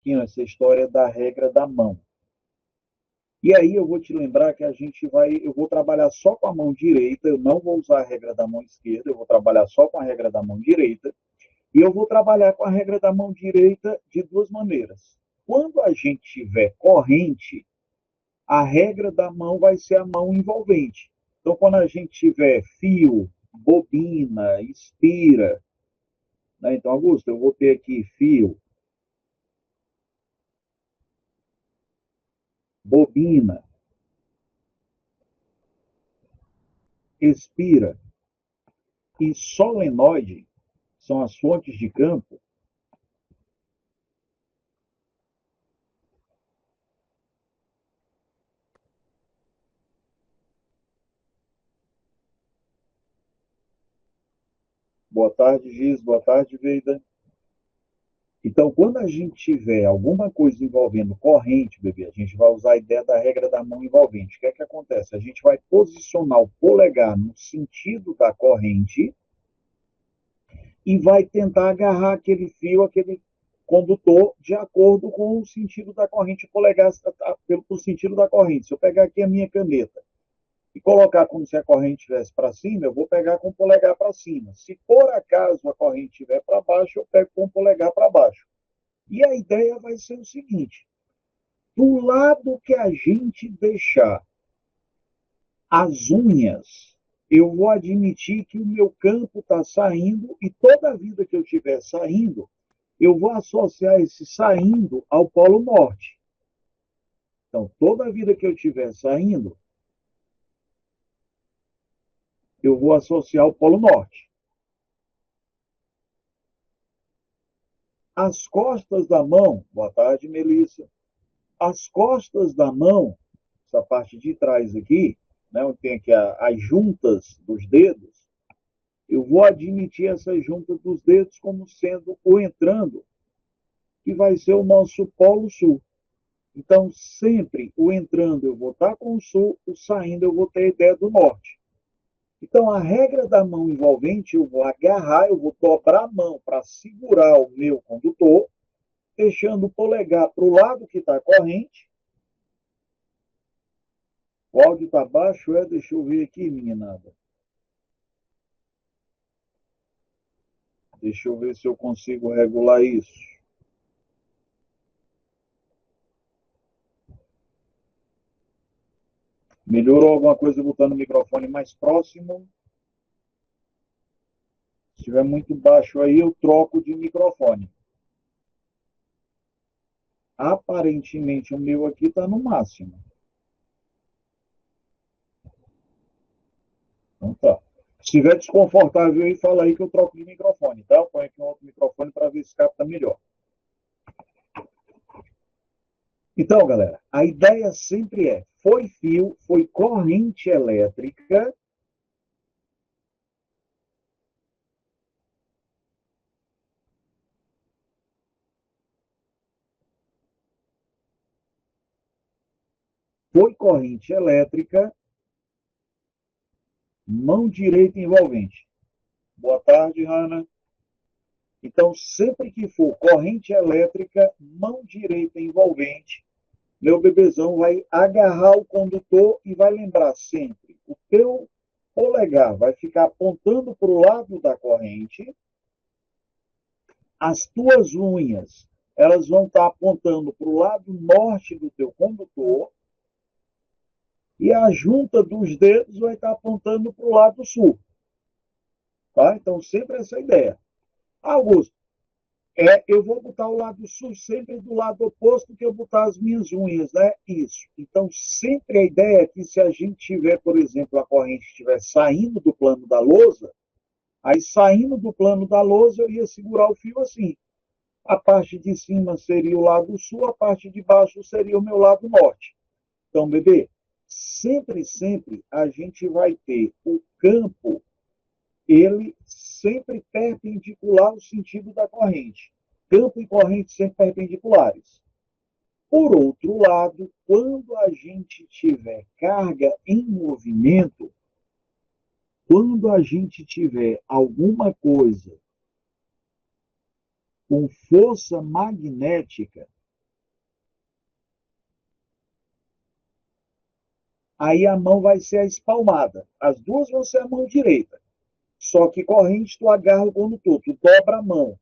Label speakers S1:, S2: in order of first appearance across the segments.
S1: pouquinho essa história da regra da mão. E aí eu vou te lembrar que eu vou trabalhar só com a mão direita, eu não vou usar a regra da mão esquerda, eu vou trabalhar só com a regra da mão direita, e eu vou trabalhar com a regra da mão direita de duas maneiras. Quando a gente tiver corrente, a regra da mão vai ser a mão envolvente. Então, quando a gente tiver fio, bobina, estira, né? Então, Augusto, eu vou ter aqui fio, bobina, expira e solenoide, são as fontes de campo. Boa tarde, Giz. Boa tarde, Veida. Então, quando a gente tiver alguma coisa envolvendo corrente, bebê, a gente vai usar a ideia da regra da mão envolvente. O que é que acontece? A gente vai posicionar o polegar no sentido da corrente e vai tentar agarrar aquele fio, aquele condutor, de acordo com o sentido da corrente, polegar pelo sentido da corrente. Se eu pegar aqui a minha caneta e colocar como se a corrente estivesse para cima, eu vou pegar com o polegar para cima. Se por acaso a corrente estiver para baixo, eu pego com o polegar para baixo. E a ideia vai ser o seguinte: do lado que a gente deixar as unhas, eu vou admitir que o meu campo está saindo e toda a vida que eu estiver saindo, eu vou associar esse saindo ao polo norte. Então, toda a vida que eu estiver saindo, eu vou associar ao polo norte. As costas da mão, boa tarde, Melissa. As costas da mão, essa parte de trás aqui, né, onde tem aqui as juntas dos dedos, eu vou admitir essas juntas dos dedos como sendo o entrando, que vai ser o nosso polo sul. Então, sempre o entrando eu vou estar com o sul, o saindo eu vou ter a ideia do norte. Então, a regra da mão envolvente, eu vou agarrar, eu vou dobrar a mão para segurar o meu condutor, deixando o polegar para o lado que está a corrente. O áudio está baixo, deixa eu ver aqui, meninada. Deixa eu ver se eu consigo regular isso. Melhorou alguma coisa botando o microfone mais próximo? Se estiver muito baixo aí, eu troco de microfone. Aparentemente o meu aqui está no máximo. Então tá. Se estiver desconfortável aí, fala aí que eu troco de microfone, tá? Eu ponho aqui um outro microfone para ver se capta melhor. Então, galera, a ideia sempre foi fio, foi corrente elétrica. Foi corrente elétrica, mão direita envolvente. Boa tarde, Hanna. Então, sempre que for corrente elétrica, mão direita envolvente, meu bebezão vai agarrar o condutor e vai lembrar sempre: o teu polegar vai ficar apontando para o lado da corrente, as tuas unhas elas vão estar apontando para o lado norte do teu condutor e a junta dos dedos vai estar apontando para o lado sul. Tá? Então, sempre essa ideia. Augusto, eu vou botar o lado sul sempre do lado oposto que eu botar as minhas unhas, né? Isso. Então, sempre a ideia é que se a gente tiver, por exemplo, a corrente estiver saindo do plano da lousa, aí saindo do plano da lousa eu ia segurar o fio assim. A parte de cima seria o lado sul, a parte de baixo seria o meu lado norte. Então, bebê, sempre, sempre a gente vai ter o campo, ele sempre perpendicular ao sentido da corrente. Campo e corrente sempre perpendiculares. Por outro lado, quando a gente tiver carga em movimento, quando a gente tiver alguma coisa com força magnética, aí a mão vai ser a espalmada. As duas vão ser a mão direita. Só que corrente, tu agarra o condutor, tu dobra a mão.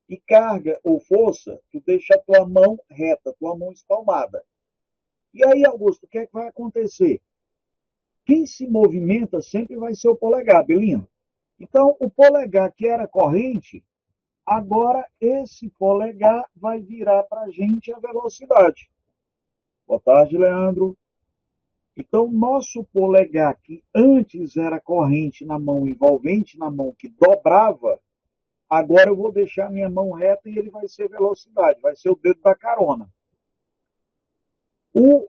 S1: E carga ou força, tu deixa a tua mão reta, tua mão espalmada. E aí, Augusto, o que é que vai acontecer? Quem se movimenta sempre vai ser o polegar, Belino. Então, o polegar que era corrente, agora esse polegar vai virar para a gente a velocidade. Boa tarde, Leandro. Então, nosso polegar, que antes era corrente na mão, envolvente na mão, que dobrava, agora eu vou deixar minha mão reta e ele vai ser velocidade, vai ser o dedo da carona.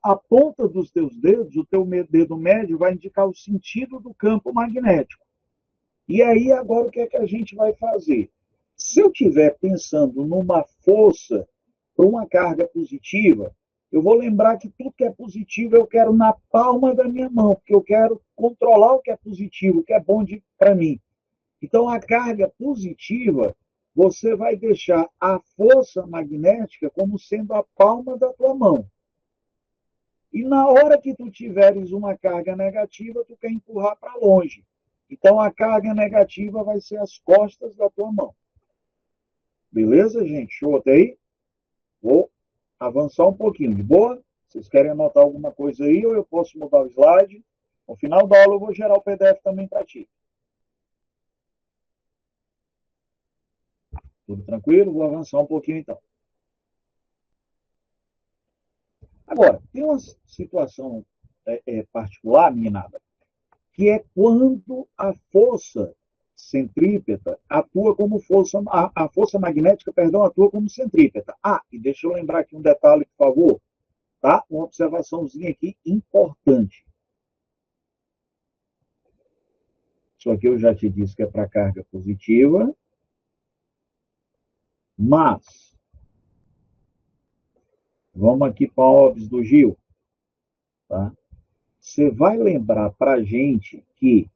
S1: A ponta dos teus dedos, o teu dedo médio, vai indicar o sentido do campo magnético. E aí, agora, o que é que a gente vai fazer? Se eu estiver pensando numa força para uma carga positiva, eu vou lembrar que tudo que é positivo eu quero na palma da minha mão, porque eu quero controlar o que é positivo, o que é bom para mim. Então, a carga positiva, você vai deixar a força magnética como sendo a palma da tua mão. E na hora que tu tiveres uma carga negativa, tu quer empurrar para longe. Então, a carga negativa vai ser as costas da tua mão. Beleza, gente? Show até aí? Vou avançar um pouquinho. De boa? Vocês querem anotar alguma coisa aí ou eu posso mudar o slide? No final da aula eu vou gerar o PDF também para ti. Tudo tranquilo? Vou avançar um pouquinho então. Agora, tem uma situação particular, meninada, que é quando a força centrípeta atua como força, a força magnética, perdão, atua como centrípeta. Ah, e deixa eu lembrar aqui um detalhe, por favor, tá? Uma observaçãozinha aqui importante. Isso aqui eu já te disse que é para carga positiva, mas vamos aqui para a OBS do Gil, tá? Você vai lembrar para a gente que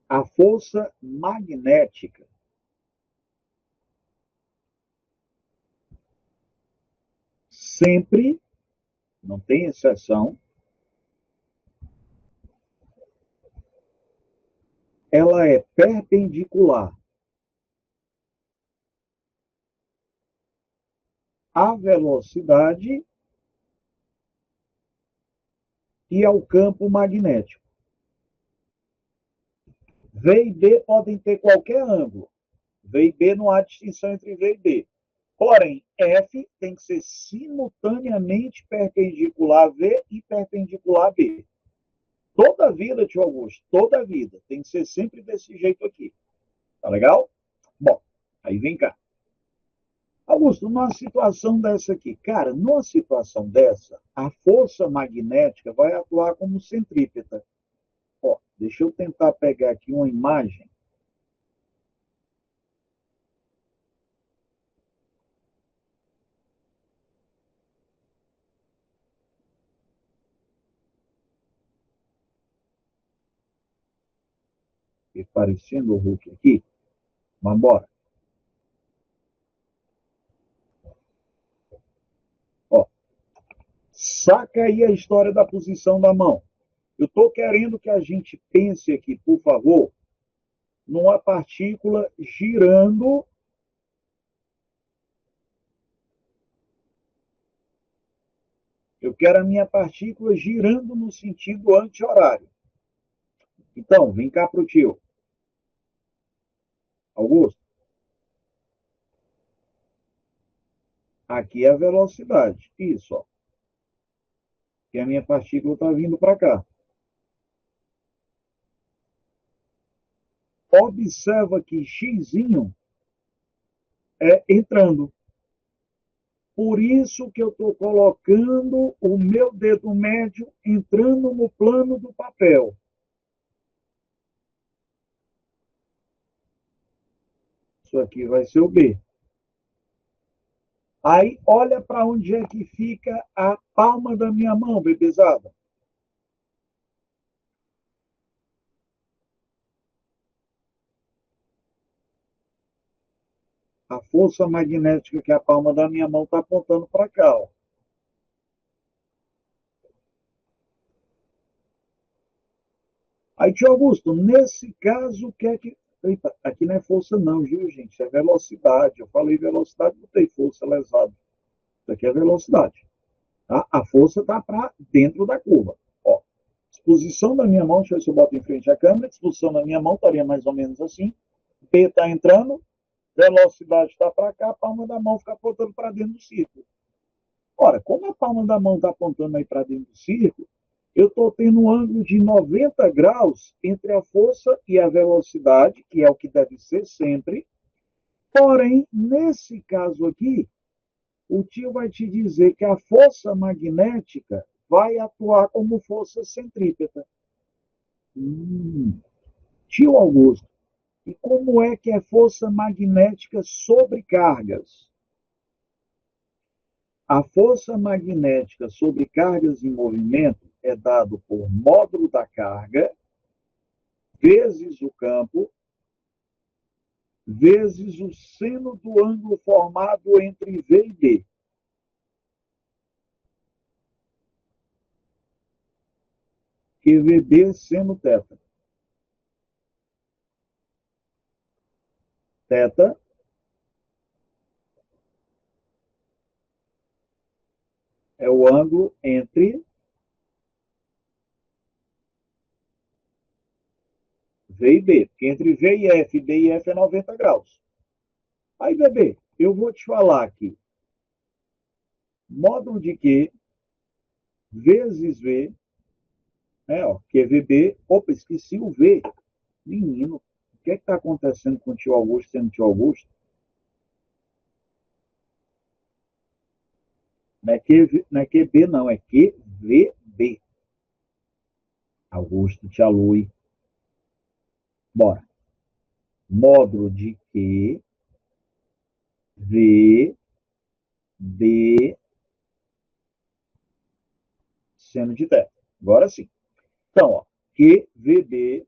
S1: a força magnética sempre, não tem exceção, ela é perpendicular à velocidade e ao campo magnético. V e B podem ter qualquer ângulo. V e B não há distinção entre V e B. Porém, F tem que ser simultaneamente perpendicular a V e perpendicular a B. Toda a vida, tio Augusto, toda a vida. Tem que ser sempre desse jeito aqui. Tá legal? Bom, aí vem cá. Augusto, numa situação dessa aqui, cara, numa situação dessa, a força magnética vai atuar como centrípeta. Ó, deixa eu tentar pegar aqui uma imagem. Parecendo o Hulk aqui. Mas bora. Ó, saca aí a história da posição da mão. Eu estou querendo que a gente pense aqui, por favor, numa partícula girando. Eu quero a minha partícula girando no sentido anti-horário. Então, vem cá para o tio. Augusto, aqui é a velocidade. Isso, ó. E a minha partícula está vindo para cá. Observa que x é entrando. Por isso que eu estou colocando o meu dedo médio entrando no plano do papel. Isso aqui vai ser o B. Aí, olha para onde é que fica a palma da minha mão, bebezada. A força magnética que a palma da minha mão está apontando para cá. Ó. Aí, tio Augusto, nesse caso, o que é que... Eita, aqui não é força não, viu, gente? Isso é velocidade. Eu falei velocidade, não tem força lesada. Isso aqui é velocidade. Tá? A força está para dentro da curva. Ó, disposição da minha mão, deixa eu ver se eu boto em frente à câmera, disposição da minha mão estaria mais ou menos assim. P está entrando, velocidade está para cá, a palma da mão fica apontando para dentro do círculo. Ora, como a palma da mão está apontando aí para dentro do círculo, eu estou tendo um ângulo de 90 graus entre a força e a velocidade, que é o que deve ser sempre. Porém, nesse caso aqui, o tio vai te dizer que a força magnética vai atuar como força centrípeta. Tio Augusto, e como é que é força magnética sobre cargas? A força magnética sobre cargas em movimento é dado por módulo da carga vezes o campo vezes o seno do ângulo formado entre V e B. QVB seno θ. Θ é o ângulo entre V e B. Porque entre V e F, B e F é 90 graus. Aí, bebê, eu vou te falar aqui. Módulo de Q vezes V, né, ó, QVB. Opa, esqueci o V. Menino, o que é que está acontecendo com o tio Augusto sendo tio Augusto? Não é QB, não, é QVB. Augusto, tia Lui. Bora. Módulo de Q, V, B, seno de θ. Agora sim. Então, ó, QVB,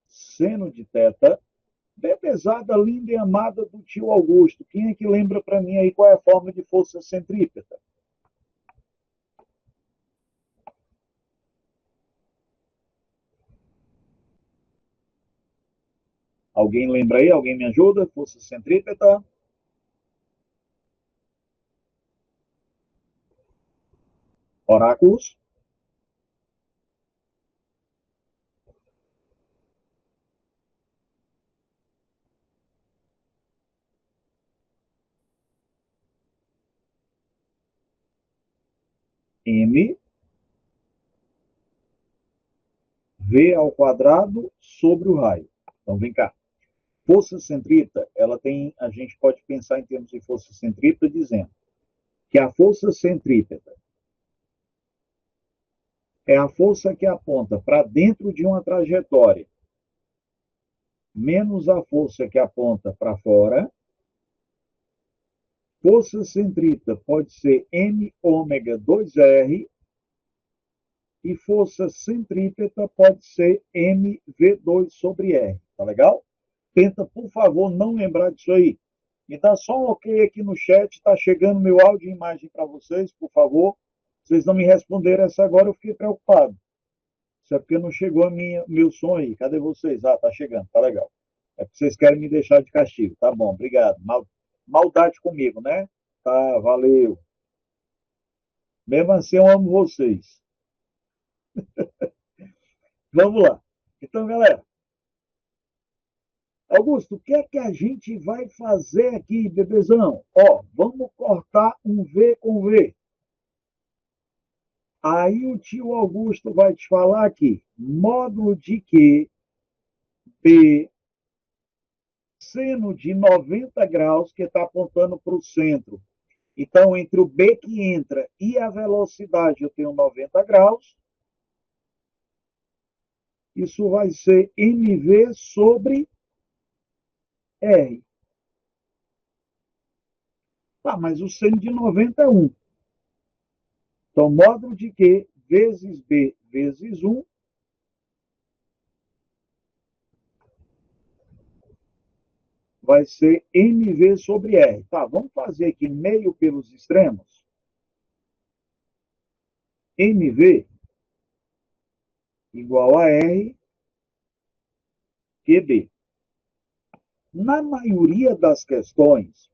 S1: seno de θ, pesada, linda e amada do tio Augusto. Quem é que lembra para mim aí qual é a forma de força centrípeta? Alguém lembra aí? Alguém me ajuda? Força centrípeta? Oráculos? M, V ao quadrado sobre o raio. Então, vem cá. Força centrípeta, ela tem, a gente pode pensar em termos de força centrípeta dizendo que a força centrípeta é a força que aponta para dentro de uma trajetória, menos a força que aponta para fora. Força centrípeta pode ser M ômega 2R e força centrípeta pode ser mv2 sobre R. Tá legal? Tenta, por favor, não lembrar disso aí. Me dá só um ok aqui no chat. Está chegando meu áudio e imagem para vocês, por favor. Vocês não me responderam essa agora, eu fiquei preocupado. Isso é porque não chegou meu som aí. Cadê vocês? Ah, tá chegando, tá legal. É porque vocês querem me deixar de castigo. Tá bom, obrigado. Maldade comigo, né? Tá, valeu. Mesmo assim, eu amo vocês. Vamos lá. Então, galera, Augusto, o que é que a gente vai fazer aqui, bebezão? Ó, vamos cortar um V com V. Aí o tio Augusto vai te falar aqui, módulo de Q, P, seno de 90 graus, que está apontando para o centro. Então, entre o B que entra e a velocidade, eu tenho 90 graus. Isso vai ser mv sobre R. Tá, mas o seno de 90 é 1. Então, módulo de Q vezes B vezes 1 vai ser mv sobre R. Tá, vamos fazer aqui meio pelos extremos. mv igual a R QB. Na maioria das questões,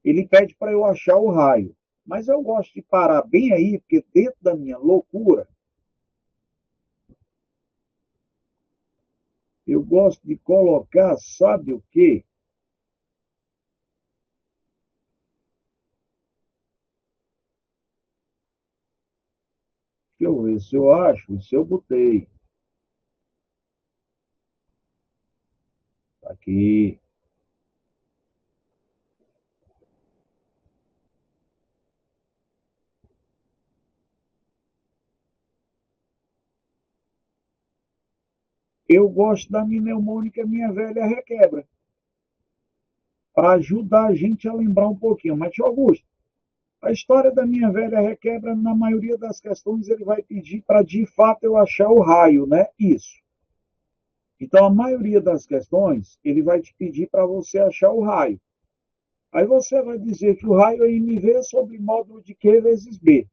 S1: ele pede para eu achar o raio. Mas eu gosto de parar bem aí, porque dentro da minha loucura, eu gosto de colocar, sabe o quê? Deixa eu ver se eu acho, se eu botei. Tá aqui. Eu gosto da mnemônica Minha Velha Requebra, para ajudar a gente a lembrar um pouquinho. Mas, tio Augusto, a história da Minha Velha Requebra, na maioria das questões, ele vai pedir para, de fato, eu achar o raio, né? Isso. Então, a maioria das questões, ele vai te pedir para você achar o raio. Aí você vai dizer que o raio é mv sobre módulo de Q vezes B.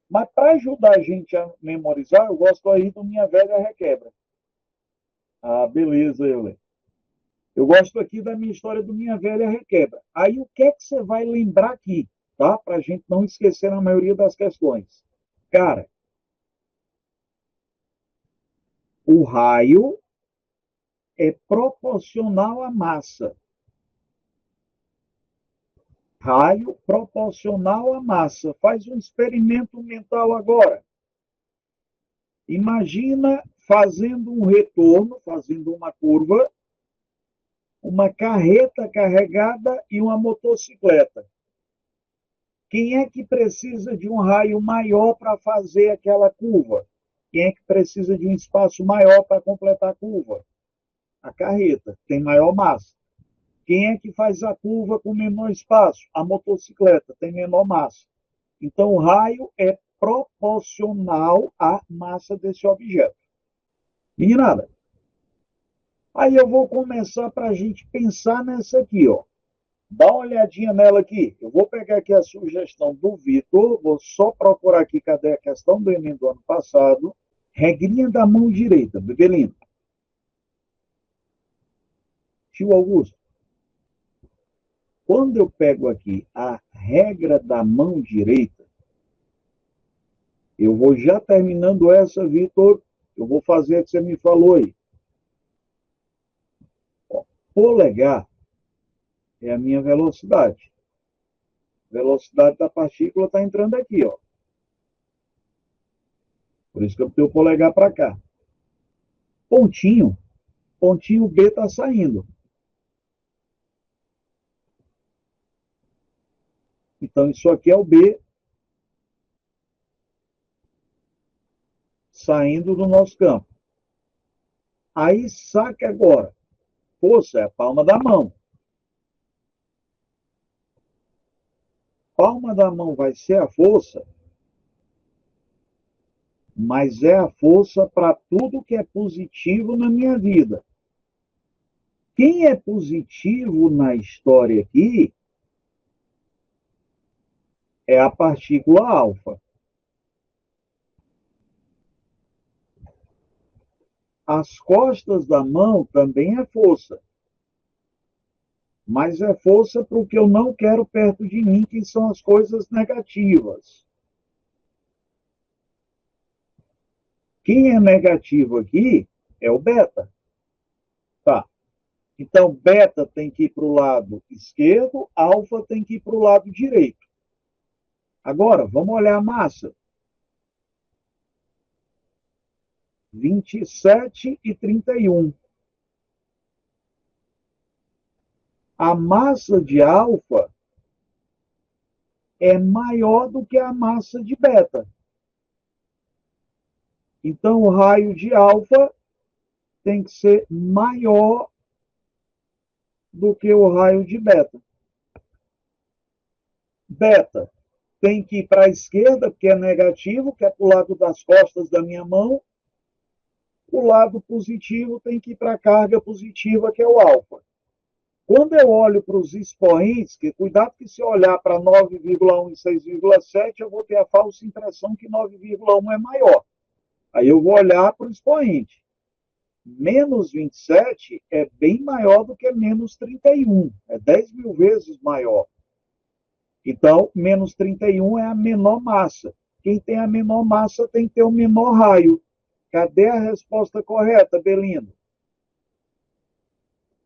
S1: Mas para ajudar a gente a memorizar, eu gosto aí do Minha Velha Requebra. Ah, beleza, Euler. Eu gosto aqui da minha história do Minha Velha Requebra. Aí o que é que você vai lembrar aqui, tá? Para a gente não esquecer na maioria das questões. Cara, o raio é proporcional à massa. Raio proporcional à massa. Faz um experimento mental agora. Imagina fazendo um retorno, fazendo uma curva, uma carreta carregada e uma motocicleta. Quem é que precisa de um raio maior para fazer aquela curva? Quem é que precisa de um espaço maior para completar a curva? A carreta, tem maior massa. Quem é que faz a curva com menor espaço? A motocicleta, tem menor massa. Então, o raio é proporcional à massa desse objeto. Meninada, aí eu vou começar para a gente pensar nessa aqui, ó. Dá uma olhadinha nela aqui. Eu vou pegar aqui a sugestão do Vitor, vou só procurar aqui, cadê a questão do Enem do ano passado. Regrinha da mão direita, Bebelino. Tio Augusto, quando eu pego aqui a regra da mão direita, eu vou já terminando essa, Vitor, eu vou fazer o que você me falou aí. Ó, polegar é a minha velocidade. Velocidade da partícula está entrando aqui, ó. Por isso que eu tenho o polegar para cá. Pontinho, pontinho B está saindo. Então, isso aqui é o B saindo do nosso campo. Aí, saque agora. Força é a palma da mão. Palma da mão vai ser a força, mas é a força para tudo que é positivo na minha vida. Quem é positivo na história aqui é a partícula alfa. As costas da mão também é força, mas é força para o que eu não quero perto de mim, que são as coisas negativas. Quem é negativo aqui é o beta. Tá. Então, beta tem que ir para o lado esquerdo, alfa tem que ir para o lado direito. Agora, vamos olhar a massa. 27 e 31. A massa de alfa é maior do que a massa de beta. Então, o raio de alfa tem que ser maior do que o raio de beta. Beta tem que ir para a esquerda, porque é negativo, que é para o lado das costas da minha mão. O lado positivo tem que ir para a carga positiva, que é o alfa. Quando eu olho para os expoentes, que cuidado que se eu olhar para 9,1 e 6,7, eu vou ter a falsa impressão que 9,1 é maior. Aí eu vou olhar para o expoente. Menos 27 é bem maior do que menos 31. É 10 mil vezes maior. Então, menos 31 é a menor massa. Quem tem a menor massa tem que ter o menor raio. Cadê a resposta correta, Belino?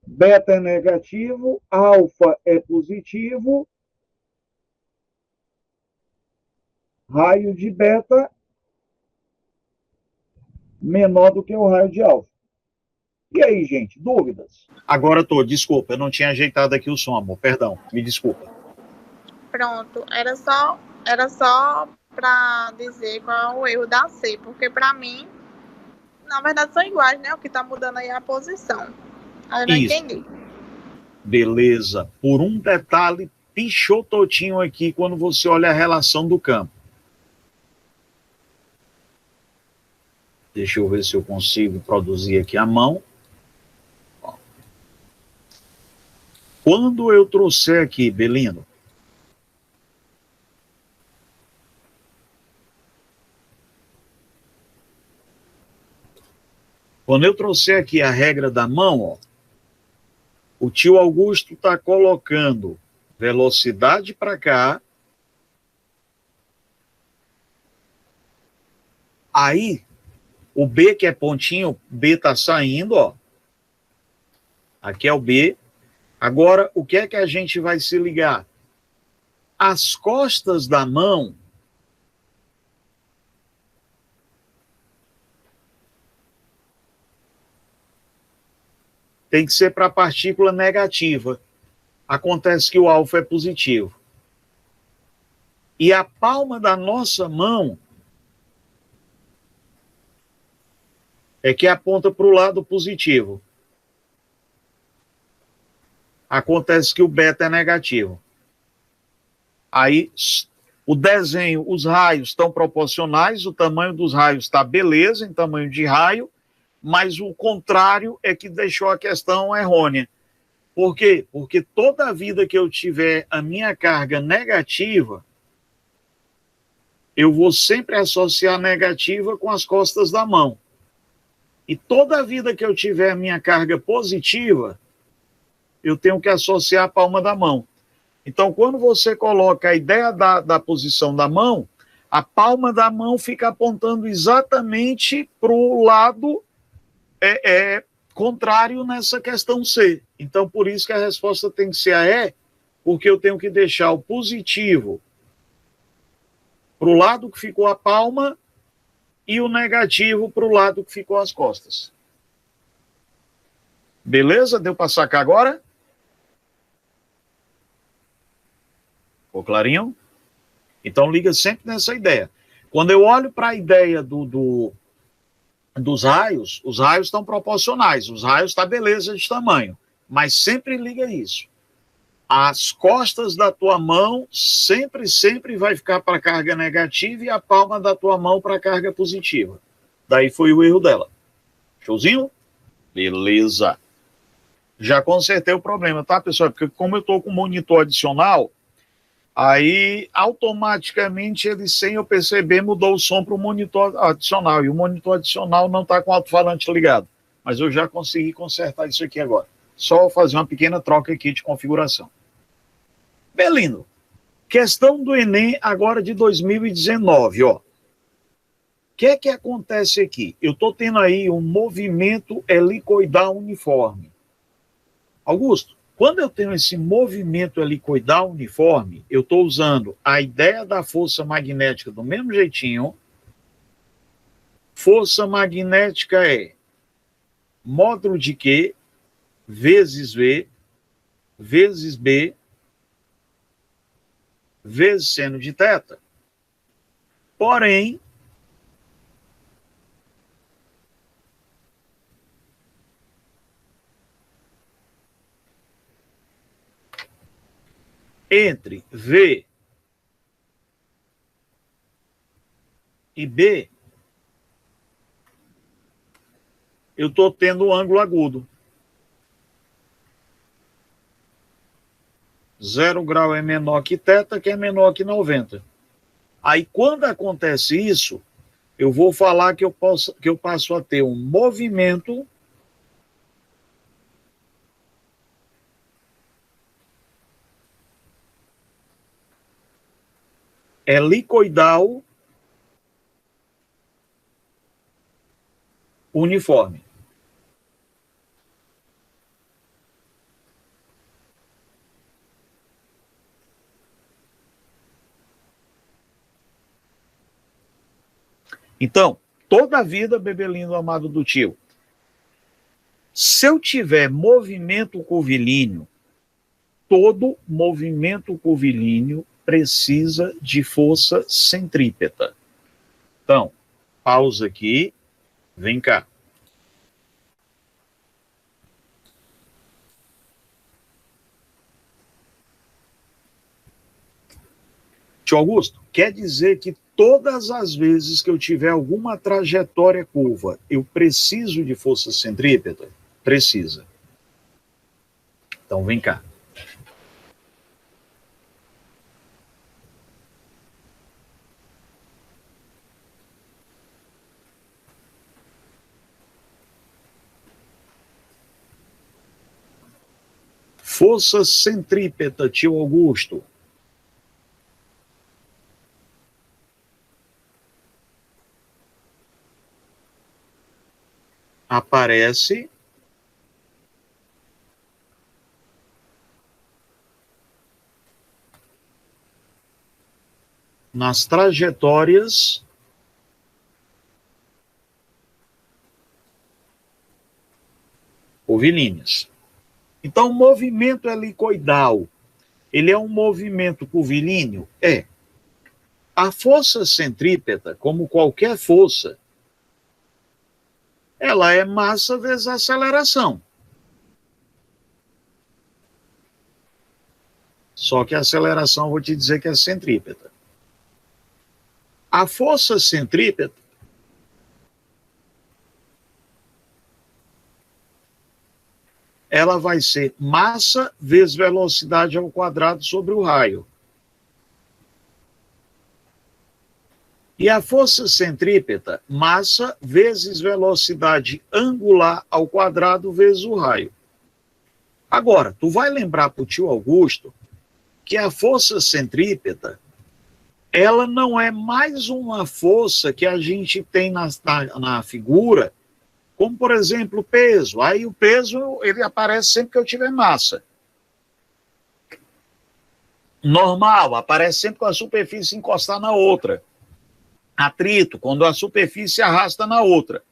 S1: Beta é negativo, alfa é positivo, raio de beta menor do que o raio de alfa. E aí, gente, dúvidas?
S2: Agora tô, desculpa, eu não tinha ajeitado aqui o som, amor, perdão, me desculpa.
S3: Pronto, era só para dizer qual é o erro da C, porque para mim, na verdade, são iguais, né? O que está mudando aí é a posição. Aí eu não
S2: Isso.
S3: entendi.
S2: Beleza. Por um detalhe pichototinho aqui quando você olha a relação do campo. Deixa eu ver se eu consigo produzir aqui à mão. Quando eu trouxer aqui, Belino, quando eu trouxer aqui a regra da mão, ó, o tio Augusto está colocando velocidade para cá. Aí, o B, que é pontinho, B está saindo, ó. Aqui é o B. Agora, o que é que a gente vai se ligar? As costas da mão tem que ser para a partícula negativa. Acontece que o alfa é positivo. E a palma da nossa mão é que aponta para o lado positivo. Acontece que o beta é negativo. Aí, o desenho, os raios estão proporcionais, o tamanho dos raios está beleza, em tamanho de raio, mas o contrário é que deixou a questão errônea. Por quê? Porque toda a vida que eu tiver a minha carga negativa, eu vou sempre associar negativa com as costas da mão. E toda a vida que eu tiver a minha carga positiva, eu tenho que associar a palma da mão. Então, quando você coloca a ideia da posição da mão, a palma da mão fica apontando exatamente para o lado contrário nessa questão C. Então, por isso que a resposta tem que ser a E, porque eu tenho que deixar o positivo para o lado que ficou a palma e o negativo para o lado que ficou as costas. Beleza? Deu para sacar agora? Ficou clarinho? Então, liga sempre nessa ideia. Quando eu olho para a ideia dos raios, os raios estão proporcionais, os raios estão beleza de tamanho, mas sempre liga isso. As costas da tua mão sempre vai ficar para a carga negativa e a palma da tua mão para a carga positiva. Daí foi o erro dela. Showzinho? Beleza. Já consertei o problema, tá, pessoal? Porque como eu estou com monitor adicional, aí automaticamente ele, sem eu perceber, mudou o som para o monitor adicional. E o monitor adicional não está com o alto-falante ligado. Mas eu já consegui consertar isso aqui agora. Só fazer uma pequena troca aqui de configuração. Belino, questão do Enem agora de 2019, ó. O que é que acontece aqui? Eu estou tendo aí um movimento helicoidal uniforme. Augusto, quando eu tenho esse movimento helicoidal uniforme, eu estou usando a ideia da força magnética do mesmo jeitinho. Força magnética é módulo de Q vezes V vezes B vezes seno de θ. Porém, entre V e B, eu estou tendo um ângulo agudo. 0 grau é menor que θ, que é menor que 90. Aí, quando acontece isso, eu vou falar que eu passo a ter um movimento helicoidal uniforme. Então, toda a vida, bebelino amado do tio, se eu tiver movimento curvilíneo, todo movimento curvilíneo precisa de força centrípeta. Então, pausa aqui, vem cá. Tio Augusto, quer dizer que todas as vezes que eu tiver alguma trajetória curva, eu preciso de força centrípeta? Precisa. Então, vem cá. Força centrípeta, tio Augusto. Aparece nas trajetórias curvilíneas. Então, o movimento helicoidal, ele é um movimento curvilíneo? É. A força centrípeta, como qualquer força, ela é massa vezes aceleração. Só que a aceleração, vou te dizer que é centrípeta. A força centrípeta ela vai ser massa vezes velocidade ao quadrado sobre o raio. E a força centrípeta, massa vezes velocidade angular ao quadrado vezes o raio. Agora, tu vai lembrar para o tio Augusto que a força centrípeta, ela não é mais uma força que a gente tem na figura, como, por exemplo, o peso. Aí o peso, ele aparece sempre que eu tiver massa. Normal, aparece sempre com a superfície encostar na outra. Atrito, quando a superfície arrasta na outra.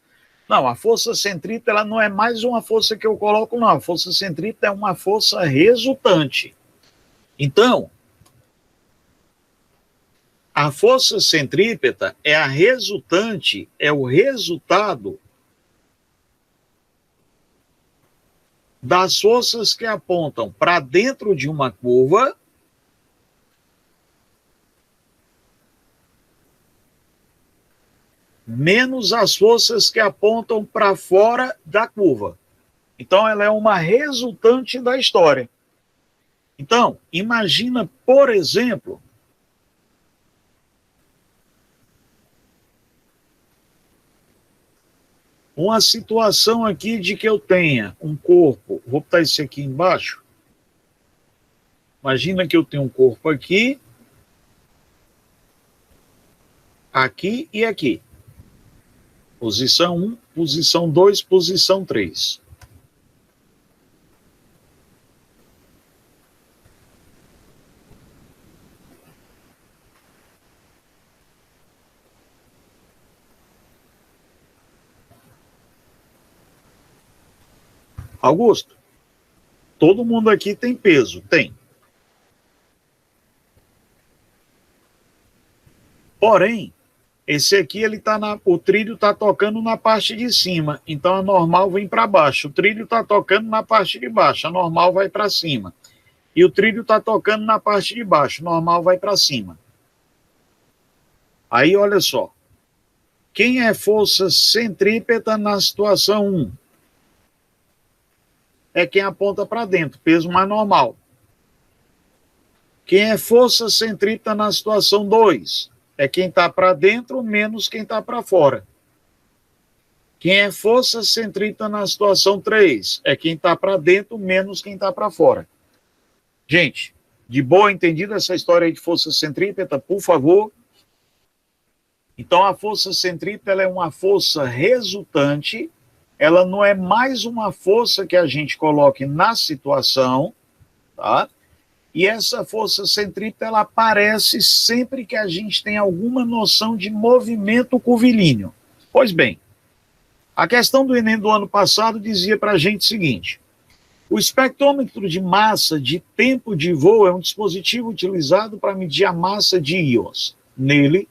S2: Não, a força centrípeta, ela não é mais uma força que eu coloco, não. A força centrípeta é uma força resultante. Então, a força centrípeta é a resultante, é o resultado das forças que apontam para dentro de uma curva menos as forças que apontam para fora da curva. Então, ela é uma resultante da história. Então, imagina, por exemplo, uma situação aqui de que eu tenha um corpo, vou botar esse aqui embaixo. Imagina que eu tenho um corpo aqui, aqui e aqui. Posição 1, posição 2, posição 3. Augusto, todo mundo aqui tem peso? Tem. Porém, esse aqui, o trilho está tocando na parte de cima, então a normal vem para baixo. O trilho está tocando na parte de baixo, a normal vai para cima. E o trilho está tocando na parte de baixo, a normal vai para cima. Aí, olha só. Quem é força centrípeta na situação 1? É quem aponta para dentro, peso mais normal. Quem é força centrípeta na situação 2? é quem está para dentro menos quem está para fora. Quem é força centrípeta na situação 3 é quem está para dentro menos quem está para fora. Gente, de boa entendida essa história aí de força centrípeta, por favor? Então, a força centrípeta ela é uma força resultante, ela não é mais uma força que a gente coloque na situação, tá? E essa força centrípeta, ela aparece sempre que a gente tem alguma noção de movimento curvilíneo. Pois bem, a questão do Enem do ano passado dizia para a gente o seguinte: o espectrômetro de massa de tempo de voo é um dispositivo utilizado para medir a massa de íons. Nele,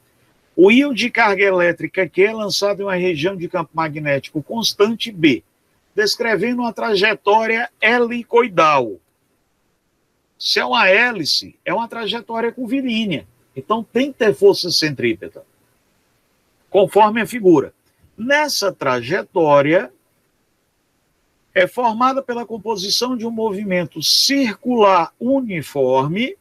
S2: o íon de carga elétrica Q é lançado em uma região de campo magnético constante B, descrevendo uma trajetória helicoidal. Se é uma hélice, é uma trajetória curvilínea. Então tem que ter força centrípeta, conforme a figura. Nessa trajetória, é formada pela composição de um movimento circular uniforme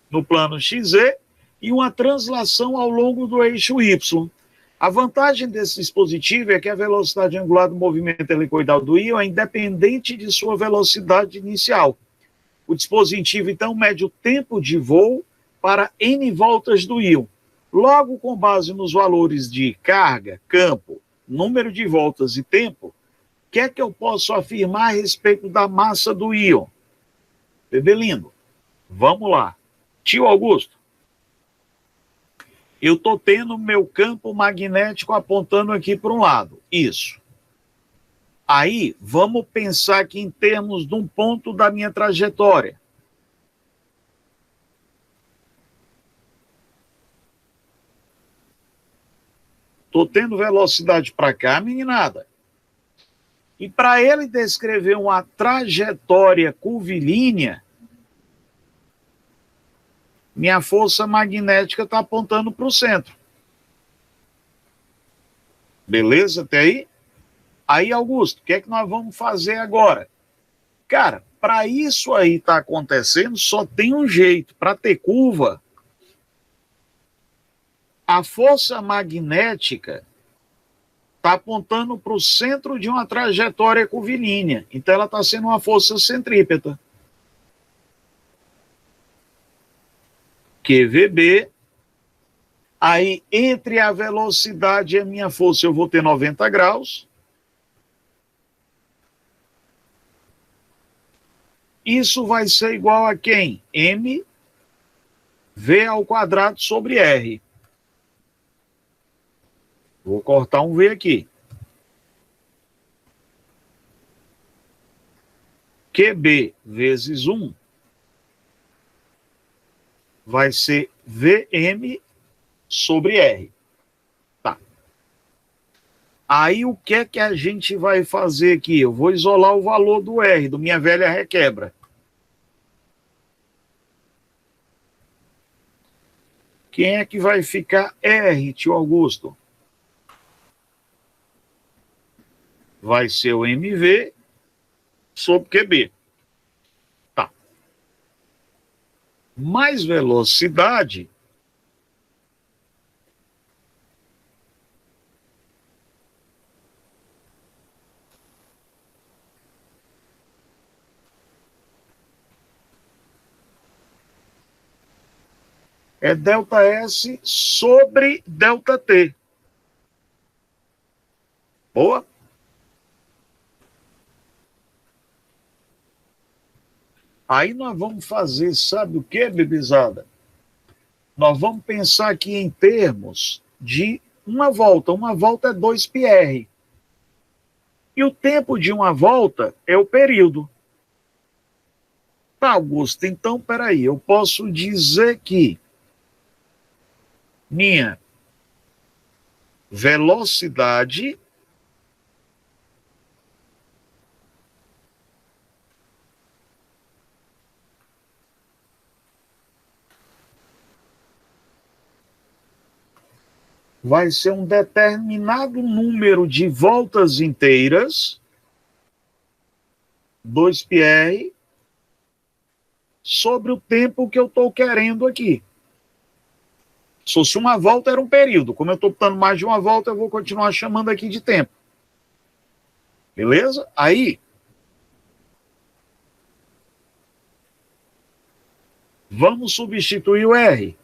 S2: no plano XZ e uma translação ao longo do eixo Y. A vantagem desse dispositivo é que a velocidade angular do movimento helicoidal do íon é independente de sua velocidade inicial. O dispositivo, então, mede o tempo de voo para N voltas do íon. Logo, com base nos valores de carga, campo, número de voltas e tempo, o que é que eu posso afirmar a respeito da massa do íon? Bebê lindo, vamos lá. Tio Augusto, eu estou tendo meu campo magnético apontando aqui para um lado. Isso. Aí, vamos pensar aqui em termos de um ponto da minha trajetória. Estou tendo velocidade para cá, meninada. E para ele descrever uma trajetória curvilínea, minha força magnética está apontando para o centro. Beleza até aí? Aí, Augusto, o que é que nós vamos fazer agora? Cara, para isso aí estar acontecendo, só tem um jeito. Para ter curva, a força magnética está apontando para o centro de uma trajetória curvilínea. Então, ela está sendo uma força centrípeta. QVB. Aí, entre a velocidade e a minha força, eu vou ter 90 graus. Isso vai ser igual a quem? M V ao quadrado sobre R. Vou cortar um V aqui. QB vezes 1 vai ser VM sobre R. Tá. Aí o que é que a gente vai fazer aqui? Eu vou isolar o valor do R, do minha velha requebra. Quem é que vai ficar R, tio Augusto? Vai ser o MV sobre QB. Tá. Mais velocidade é delta S sobre delta T. Boa? Aí nós vamos fazer, sabe o que, bebezada? Nós vamos pensar aqui em termos de uma volta. Uma volta é 2πr. E o tempo de uma volta é o período. Tá, Augusto, então, peraí, eu posso dizer que minha velocidade vai ser um determinado número de voltas inteiras, 2πr, sobre o tempo que eu estou querendo aqui. Se fosse uma volta, era um período. Como eu estou botando mais de uma volta, eu vou continuar chamando aqui de tempo. Beleza? Aí, vamos substituir o R.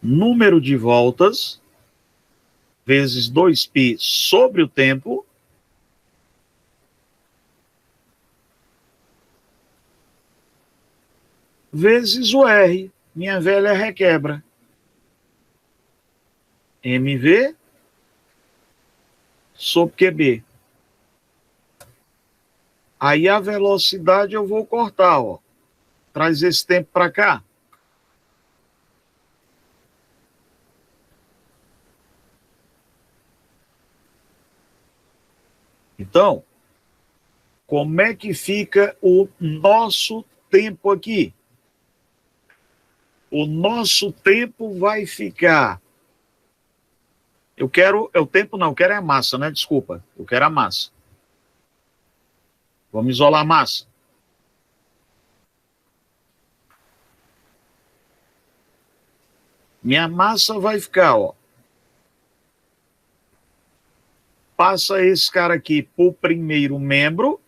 S2: Número de voltas vezes 2π sobre o tempo vezes o R, minha velha requebra. MV sobre QB. Aí a velocidade eu vou cortar, ó. Traz esse tempo para cá. Então, como é que fica o nosso tempo aqui? O nosso tempo vai ficar... o tempo não, eu quero é a massa, né? Desculpa, eu quero a massa. Vamos isolar a massa. Minha massa vai ficar, ó. Passa esse cara aqui por primeiro membro,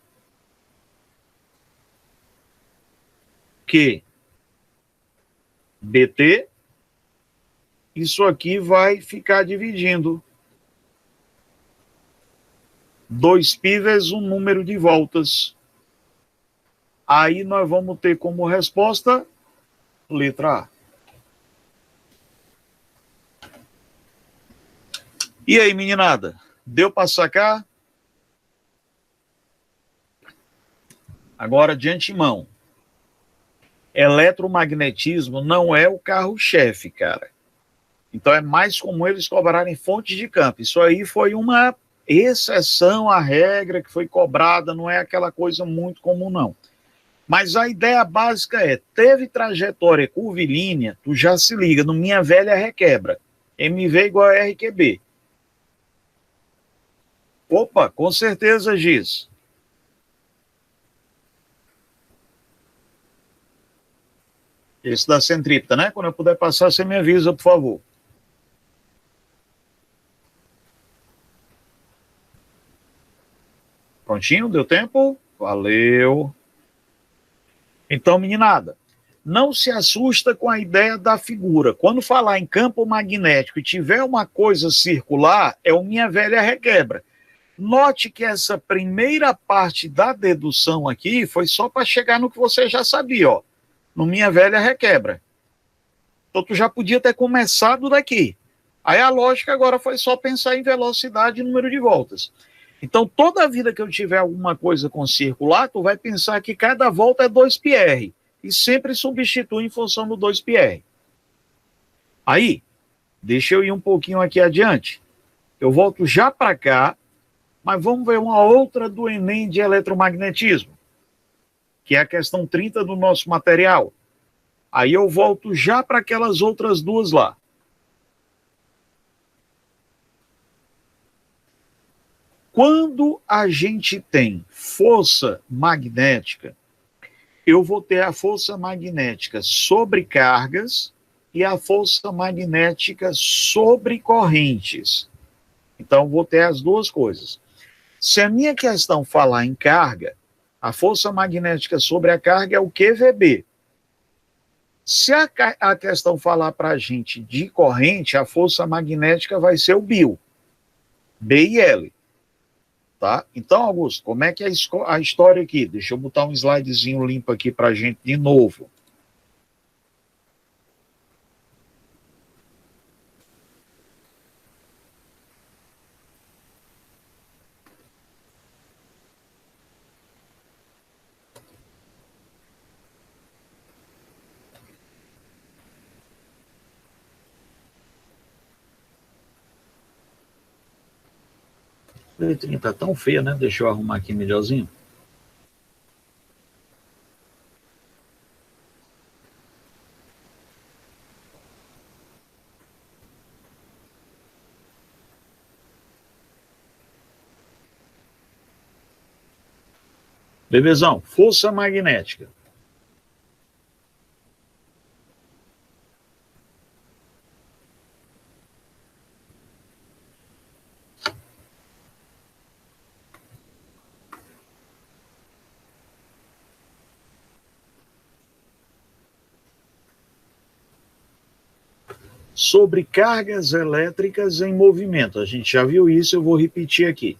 S2: que BT, isso aqui vai ficar dividindo 2π vezes um número de voltas. Aí nós vamos ter como resposta letra A. E aí, meninada? Deu para sacar? Agora, de antemão, eletromagnetismo não é o carro-chefe, cara. Então é mais comum eles cobrarem fontes de campo. Isso aí foi uma exceção à regra que foi cobrada, não é aquela coisa muito comum, não. Mas a ideia básica é, teve trajetória curvilínea, tu já se liga, no minha velha requebra. MV igual a RQB. Opa, com certeza, Giz. Esse da centrípeta, né? Quando eu puder passar, você me avisa, por favor. Prontinho? Deu tempo? Valeu. Então, meninada, não se assusta com a ideia da figura. Quando falar em campo magnético e tiver uma coisa circular, é o minha velha requebra. Note que essa primeira parte da dedução aqui foi só para chegar no que você já sabia, ó. No minha velha requebra. Então, tu já podia ter começado daqui. Aí a lógica agora foi só pensar em velocidade e número de voltas. Então, toda vida que eu tiver alguma coisa com circular, tu vai pensar que cada volta é 2πr. E sempre substitui em função do 2πr. Aí, deixa eu ir um pouquinho aqui adiante. Eu volto já para cá, mas vamos ver uma outra do Enem de eletromagnetismo, que é a questão 30 do nosso material. Aí eu volto já para aquelas outras duas lá. Quando a gente tem força magnética, eu vou ter a força magnética sobre cargas e a força magnética sobre correntes. Então, vou ter as duas coisas. Se a minha questão falar em carga, a força magnética sobre a carga é o QVB. Se a questão falar para a gente de corrente, a força magnética vai ser o BIL, B e L. Tá? Então, Augusto, como é que é a história aqui? Deixa eu botar um slidezinho limpo aqui para a gente de novo. A letrinha tá tão feia, né? Deixa eu arrumar aqui melhorzinho. Bebezão, força magnética. Sobre cargas elétricas em movimento. A gente já viu isso, eu vou repetir aqui.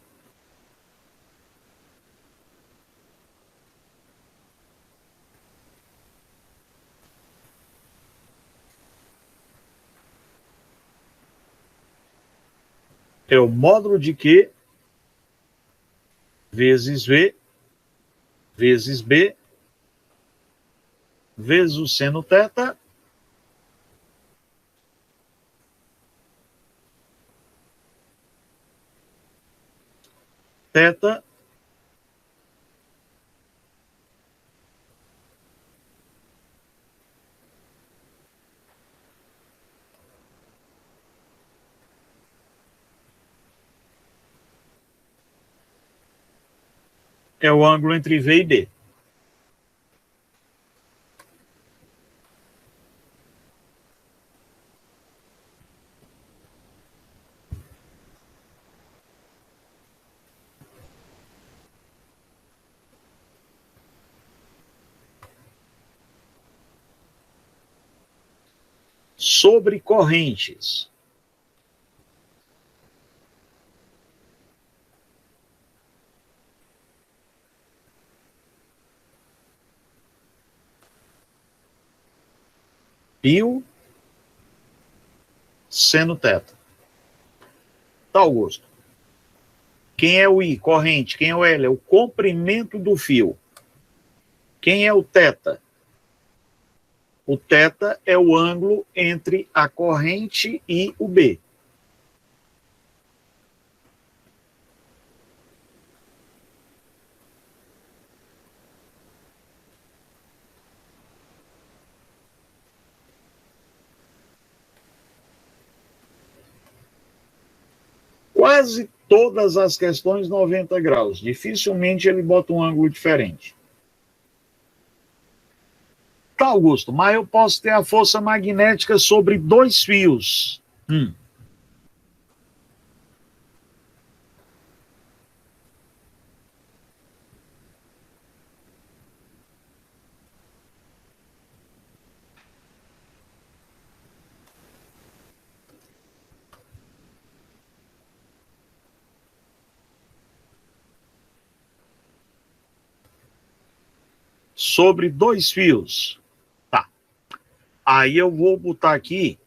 S2: É o módulo de Q vezes V vezes B vezes o seno θ θ é o ângulo entre V e B. Sobre correntes. Π, seno θ. Tá, Augusto. Quem é o I? Corrente. Quem é o L? É o comprimento do fio. Quem é o θ? O θ é o ângulo entre a corrente e o B. Quase todas as questões 90 graus. Dificilmente ele bota um ângulo diferente. Tá, Augusto, mas eu posso ter a força magnética sobre dois fios. Sobre dois fios. Tá. Aí eu vou botar aqui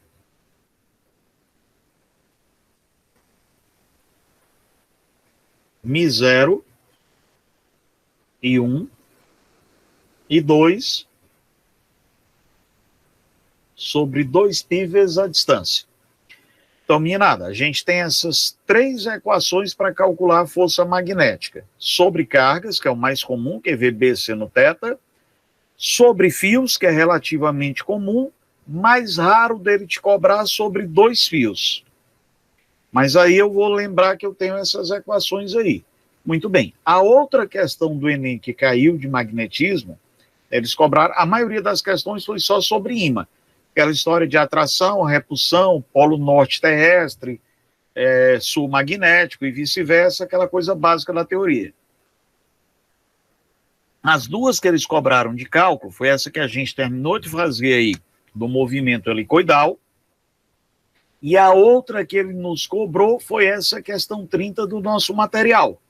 S2: Mi0 e 1 e 2 sobre 2π vezes a distância. Então, meninada, a gente tem essas três equações para calcular a força magnética. Sobre cargas, que é o mais comum, que é VB seno θ. Sobre fios, que é relativamente comum, mais raro dele te cobrar sobre dois fios. Mas aí eu vou lembrar que eu tenho essas equações aí. Muito bem. A outra questão do Enem que caiu de magnetismo, eles cobraram, a maioria das questões foi só sobre ímã. Aquela história de atração, repulsão, polo norte terrestre, sul magnético e vice-versa, aquela coisa básica da teoria. As duas que eles cobraram de cálculo, foi essa que a gente terminou de fazer aí, do movimento helicoidal, e a outra que ele nos cobrou foi essa questão 30 do nosso material.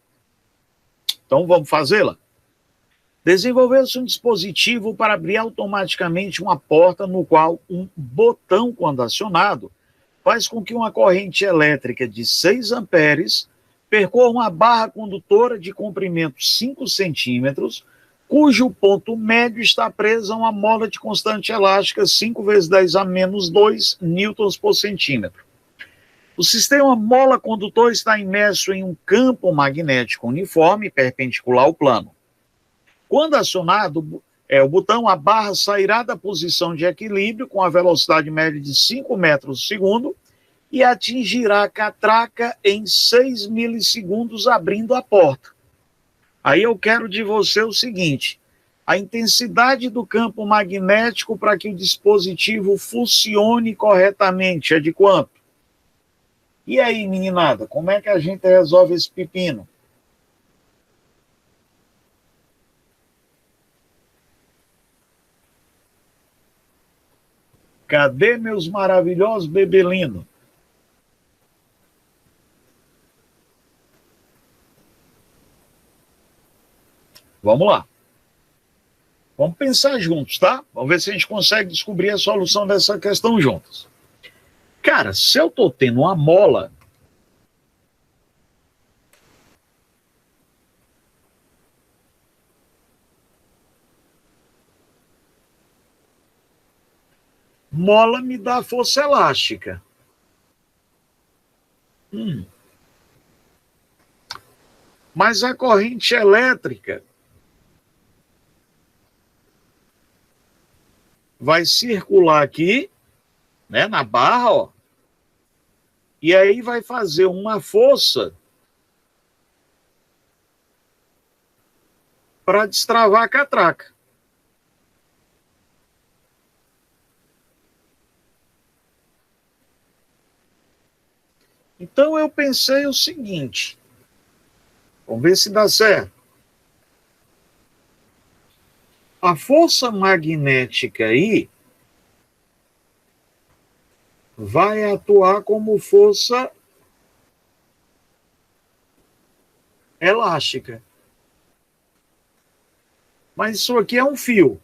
S2: Então vamos fazê-la? Desenvolveu-se um dispositivo para abrir automaticamente uma porta no qual um botão, quando acionado, faz com que uma corrente elétrica de 6 amperes percorra uma barra condutora de comprimento 5 centímetros, cujo ponto médio está preso a uma mola de constante elástica 5 vezes 10 a menos 2 newtons por centímetro. O sistema mola condutor está imerso em um campo magnético uniforme perpendicular ao plano. Quando acionado o botão, a barra sairá da posição de equilíbrio com a velocidade média de 5 metros por segundo e atingirá a catraca em 6 milissegundos, abrindo a porta. Aí eu quero de você o seguinte: a intensidade do campo magnético para que o dispositivo funcione corretamente é de quanto? E aí, meninada, como é que a gente resolve esse pepino? Cadê meus maravilhosos bebelinos? Vamos lá. Vamos pensar juntos, tá? Vamos ver se a gente consegue descobrir a solução dessa questão juntos. Cara, se eu tô tendo uma mola, mola me dá força elástica. Mas a corrente elétrica vai circular aqui, né, na barra, ó, e aí vai fazer uma força para destravar a catraca. Então eu pensei o seguinte, vamos ver se dá certo. A força magnética aí vai atuar como força elástica. Mas isso aqui é um fio.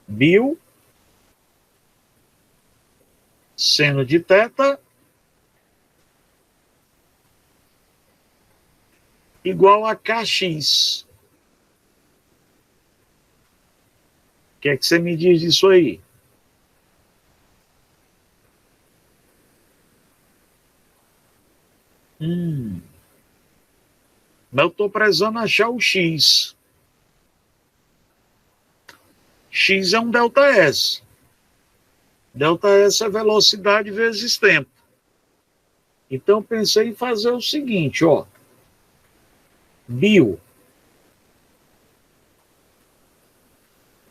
S2: Bio, seno de θ, igual a Kx. O que é que você me diz disso aí? Mas eu estou precisando achar o X. X é um ΔS. ΔS é velocidade vezes tempo. Então, pensei em fazer o seguinte, ó. Bio.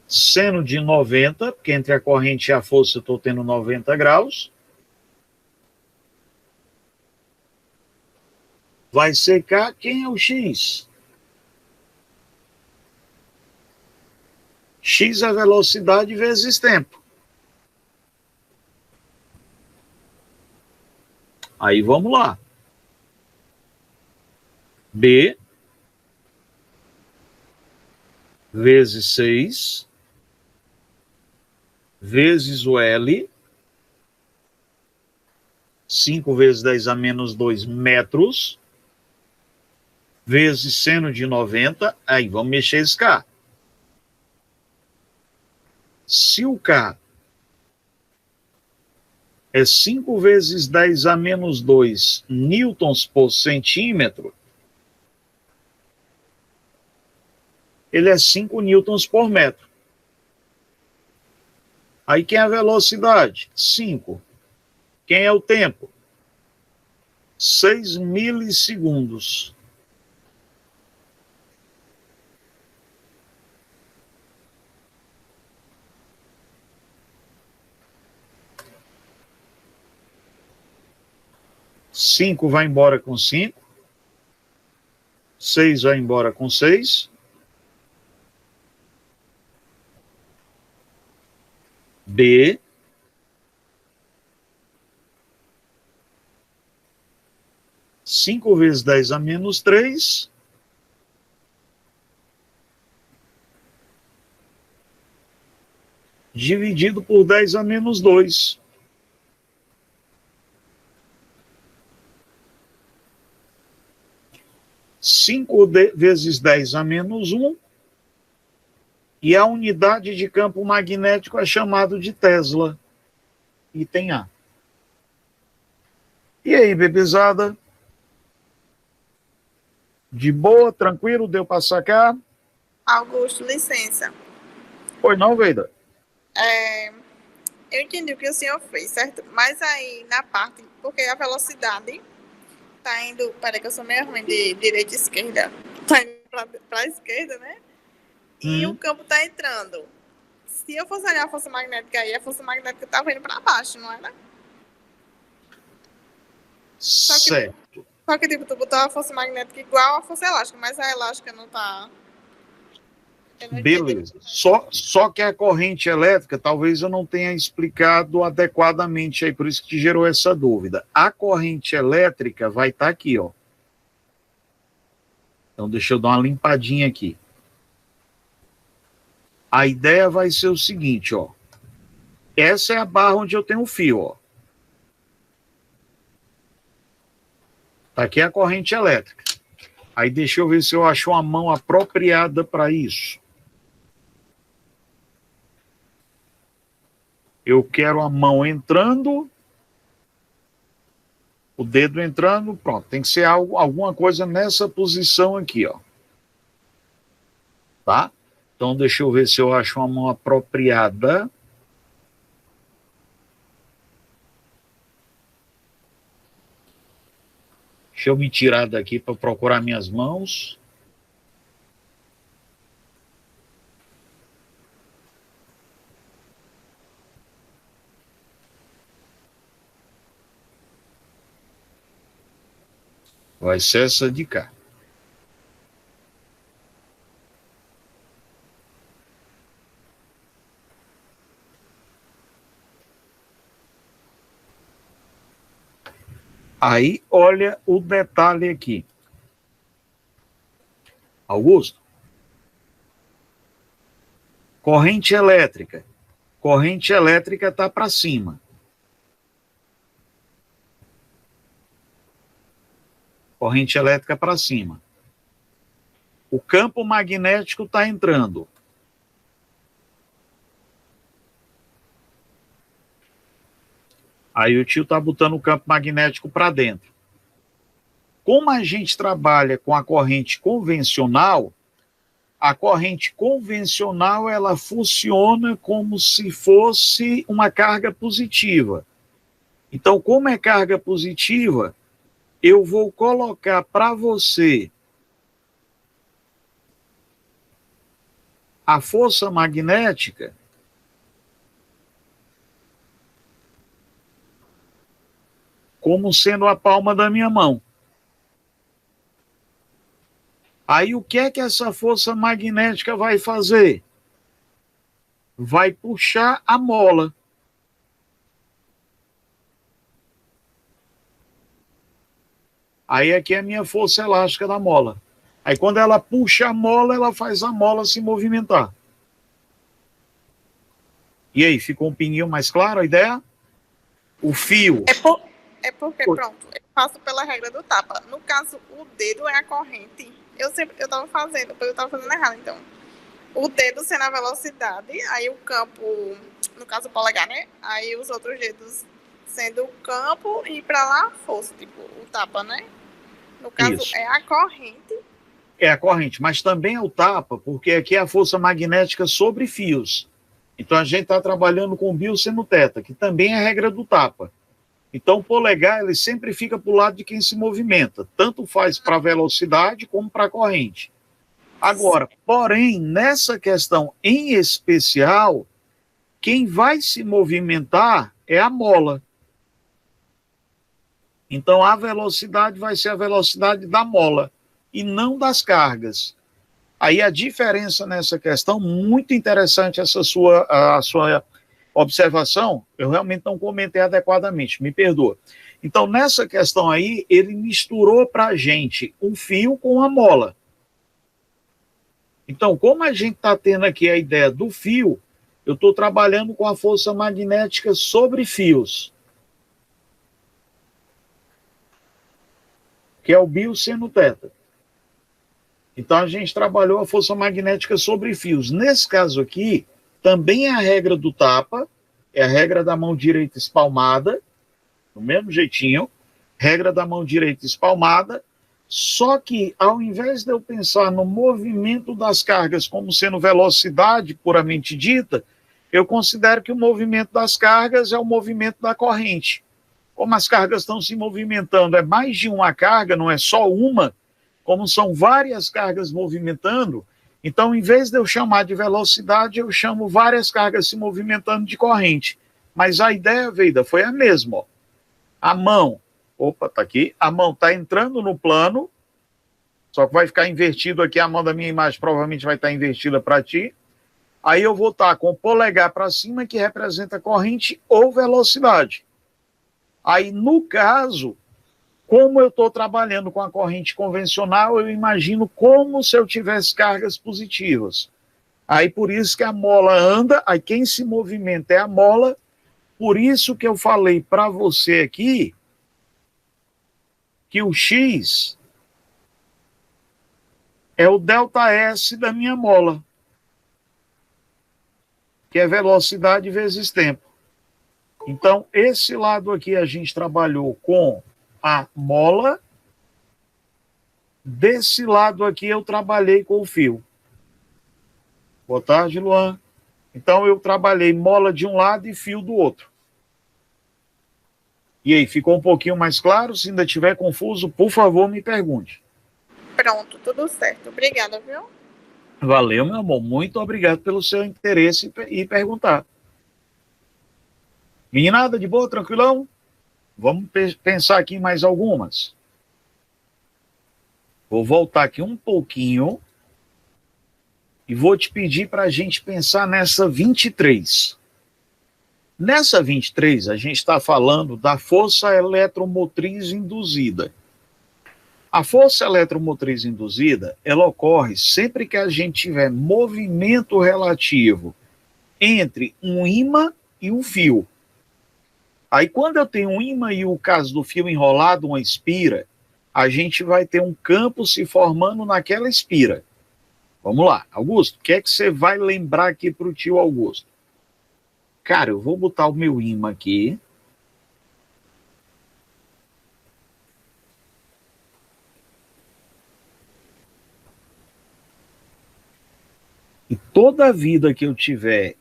S2: Seno de 90, porque entre a corrente e a força eu estou tendo 90 graus. Vai secar, quem é o X? X é velocidade vezes tempo. Aí vamos lá. B vezes 6 vezes o L, 5 vezes 10 a menos 2 metros, vezes seno de 90, aí vamos mexer esse K. Se o K é 5 vezes 10 a menos 2 newtons por centímetro, ele é 5 newtons por metro. Aí quem é a velocidade? 5. Quem é o tempo? 6 milissegundos. Cinco vai embora com 5. 6 vai embora com 6. B. Cinco vezes 10 a menos 3. Dividido por 10 a menos 2. Cinco vezes 10 a menos 1. E a unidade de campo magnético é chamado de Tesla. Item A. E aí, bebezada? De boa, tranquilo, deu para sacar?
S3: Augusto, licença.
S2: Pois não, Veida?
S3: Eu entendi o que o senhor fez, certo? Mas aí, na parte, porque a velocidade tá indo, peraí que eu sou meio ruim de direita e esquerda, tá indo pra esquerda, né? E o campo tá entrando. Se eu fosse olhar a força magnética aí, a força magnética tava indo pra baixo, não era?
S2: Certo.
S3: Só que tipo, tu botou a força magnética igual a força elástica, mas a elástica não tá...
S2: Beleza. Só que a corrente elétrica, talvez eu não tenha explicado adequadamente aí, por isso que gerou essa dúvida. A corrente elétrica vai estar aqui, ó. Então, deixa eu dar uma limpadinha aqui. A ideia vai ser o seguinte, ó. Essa é a barra onde eu tenho o fio, ó. Tá aqui a corrente elétrica. Aí deixa eu ver se eu acho uma mão apropriada para isso. Eu quero a mão entrando, o dedo entrando, pronto. Tem que ser alguma coisa nessa posição aqui, ó. Tá? Então, deixa eu ver se eu acho uma mão apropriada. Deixa eu me tirar daqui para procurar minhas mãos. Vai ser essa de cá. Aí, olha o detalhe aqui. Augusto. Corrente elétrica. Corrente elétrica está para cima. Corrente elétrica para cima. O campo magnético está entrando. Aí o tio está botando o campo magnético para dentro. Como a gente trabalha com a corrente convencional, ela funciona como se fosse uma carga positiva. Então, como é carga positiva, eu vou colocar para você a força magnética como sendo a palma da minha mão. Aí o que é que essa força magnética vai fazer? Vai puxar a mola. Aí aqui é a minha força elástica da mola. Aí quando ela puxa a mola, ela faz a mola se movimentar. E aí, ficou um pinguinho mais claro a ideia? O fio...
S3: É porque, pronto, eu passo pela regra do tapa. No caso, o dedo é a corrente. Eu tava fazendo errado, então. O dedo sendo a velocidade, aí o campo, no caso o polegar, né? Aí os outros dedos sendo o campo e pra lá força, tipo, o tapa, né? No caso, isso. É a corrente.
S2: É a corrente, mas também é o tapa, porque aqui é a força magnética sobre fios. Então a gente está trabalhando com o bioseno teta, que também é a regra do tapa. Então, o polegar, ele sempre fica para o lado de quem se movimenta. Tanto faz para a velocidade como para a corrente. Agora, porém, nessa questão em especial, quem vai se movimentar é a mola. Então, a velocidade vai ser a velocidade da mola e não das cargas. Aí a diferença nessa questão, muito interessante essa a sua observação, eu realmente não comentei adequadamente, me perdoa. Então, nessa questão aí, ele misturou para a gente um fio com a mola. Então, como a gente está tendo aqui a ideia do fio, eu estou trabalhando com a força magnética sobre fios, que é o bioseno teta. Então, a gente trabalhou a força magnética sobre fios. Nesse caso aqui, também é a regra do tapa, é a regra da mão direita espalmada, do mesmo jeitinho, regra da mão direita espalmada, só que ao invés de eu pensar no movimento das cargas como sendo velocidade puramente dita, eu considero que o movimento das cargas é o movimento da corrente. como as cargas estão se movimentando, é mais de uma carga, não é só uma, como são várias cargas movimentando, então, em vez de eu chamar de velocidade, eu chamo várias cargas se movimentando de corrente. Mas a ideia, Veida, foi a mesma. Ó. A mão, opa, tá aqui, a mão está entrando no plano, só que vai ficar invertido aqui, a mão da minha imagem provavelmente vai estar invertida para ti. Aí eu vou estar com o polegar para cima, que representa corrente ou velocidade. Aí, no caso, como eu estou trabalhando com a corrente convencional, eu imagino como se eu tivesse cargas positivas. Aí, por isso que a mola anda, aí quem se movimenta é a mola. Por isso que eu falei para você aqui que o X é o ΔS da minha mola, que é velocidade vezes tempo. Então, esse lado aqui a gente trabalhou com a mola, desse lado aqui eu trabalhei com o fio. Boa tarde, Luan. Então, eu trabalhei mola de um lado e fio do outro. E aí, ficou um pouquinho mais claro? Se ainda estiver confuso, por favor, me pergunte.
S3: Pronto, tudo certo. Obrigada, viu?
S2: Valeu, meu amor. Muito obrigado pelo seu interesse e perguntar. Meninada, de boa, tranquilão? Vamos pensar aqui em mais algumas. Vou voltar aqui um pouquinho e vou te pedir para a gente pensar nessa 23. Nessa 23, a gente está falando da força eletromotriz induzida. A força eletromotriz induzida, ela ocorre sempre que a gente tiver movimento relativo entre um ímã e um fio. Aí, quando eu tenho um ímã e o caso do fio enrolado, uma espira, a gente vai ter um campo se formando naquela espira. Vamos lá, Augusto, o que é que você vai lembrar aqui para o tio Augusto? Cara, eu vou botar o meu ímã aqui. E toda a vida que eu tiver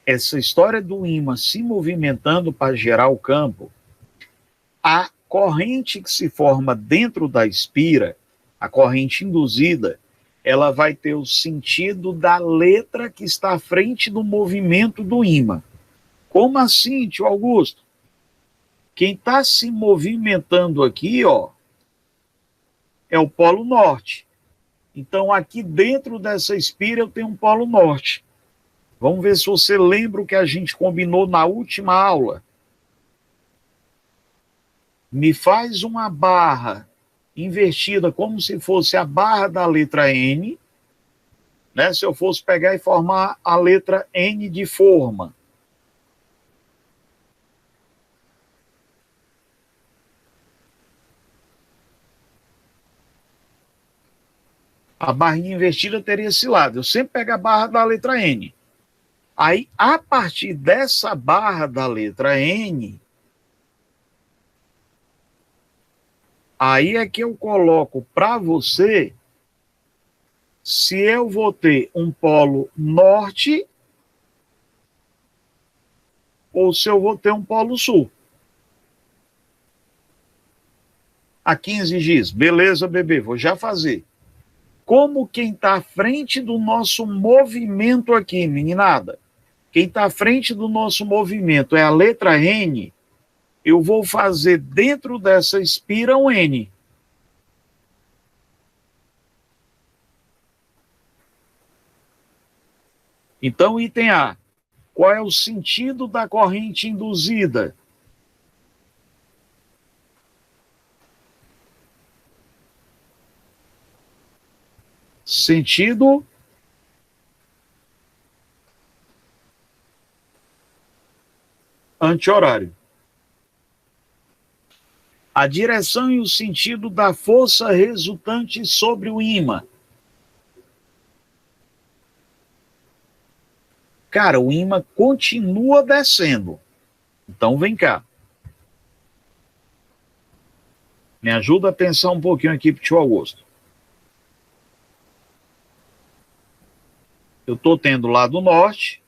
S2: essa história do ímã se movimentando para gerar o campo, a corrente que se forma dentro da espira, a corrente induzida, ela vai ter o sentido da letra que está à frente do movimento do ímã. Como assim, tio Augusto? Quem está se movimentando aqui, ó, é o Polo Norte. Então, aqui dentro dessa espira eu tenho um Polo Norte. Vamos ver se você lembra o que a gente combinou na última aula. Me faz uma barra invertida como se fosse a barra da letra N, né? Se eu fosse pegar e formar a letra N de forma. A barrinha invertida teria esse lado. Eu sempre pego a barra da letra N. Aí, a partir dessa barra da letra N, aí é que eu coloco para você se eu vou ter um polo norte ou se eu vou ter um polo sul. A 15 giz. Beleza, bebê, vou já fazer. Como quem está à frente do nosso movimento aqui, meninada, quem está à frente do nosso movimento é a letra N, eu vou fazer dentro dessa espira um N. Então, item A. Qual é o sentido da corrente induzida? Sentido anti-horário. A direção e o sentido da força resultante sobre o ímã. Cara, o ímã continua descendo. Então, vem cá. Me ajuda a pensar um pouquinho aqui para o tio Augusto. Eu estou tendo lá do norte.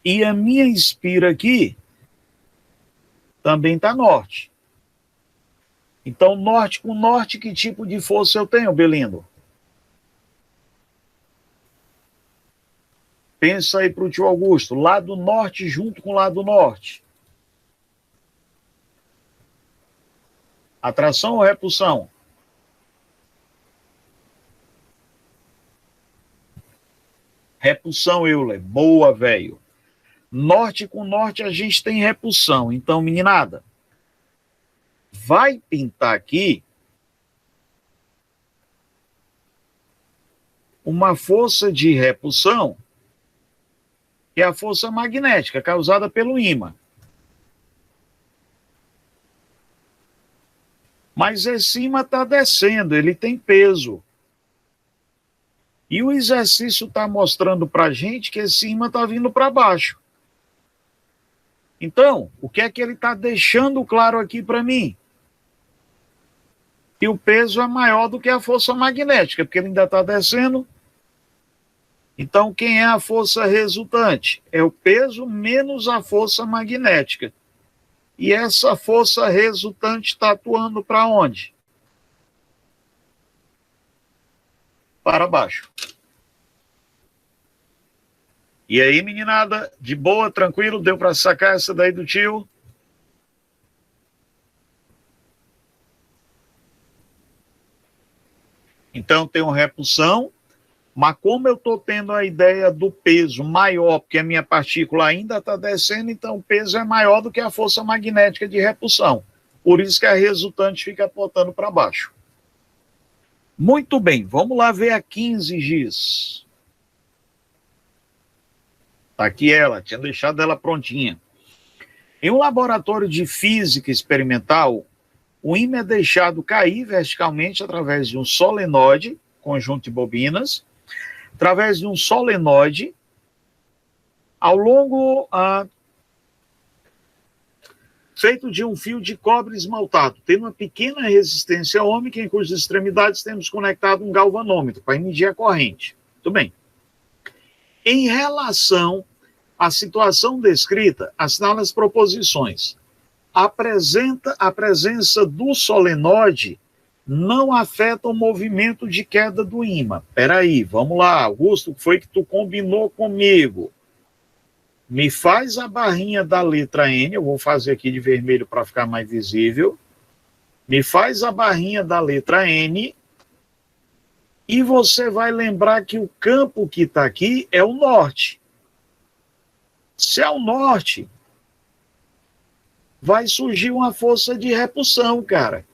S2: E a minha inspira aqui também está norte. Então, norte com norte, que tipo de força eu tenho, Belindo? Pensa aí para o tio Augusto. Lado norte junto com lado norte. Atração ou repulsão? Repulsão, Euler. Boa, velho. Norte com norte a gente tem repulsão. Então, meninada, vai pintar aqui uma força de repulsão, que é a força magnética causada pelo ímã. Mas esse ímã está descendo, ele tem peso. E o exercício está mostrando para a gente que esse ímã está vindo para baixo. Então, o que é que ele está deixando claro aqui para mim? Que o peso é maior do que a força magnética, porque ele ainda está descendo. Então, quem é a força resultante? É o peso menos a força magnética. E essa força resultante está atuando para onde? Para baixo. E aí, meninada, de boa, tranquilo? Deu para sacar essa daí do tio? Então, tem uma repulsão, mas como eu estou tendo a ideia do peso maior, porque a minha partícula ainda está descendo, então o peso é maior do que a força magnética de repulsão. Por isso que a resultante fica apontando para baixo. Muito bem, vamos lá ver a 15 giz. Está aqui ela, tinha deixado ela prontinha. Em um laboratório de física experimental, o ímã é deixado cair verticalmente através de um solenoide, conjunto de bobinas, através de um solenoide, ao longo feito de um fio de cobre esmaltado, tendo uma pequena resistência ômica, em cujas extremidades temos conectado um galvanômetro para medir a corrente. Muito bem. Em relação à situação descrita, assinala as proposições. A presença do solenoide não afeta o movimento de queda do ímã. Peraí, vamos lá, Augusto, foi que tu combinou comigo. Me faz a barrinha da letra N, eu vou fazer aqui de vermelho para ficar mais visível. Me faz a barrinha da letra N e você vai lembrar que o campo que está aqui é o norte. Se é o norte, vai surgir uma força de repulsão, cara.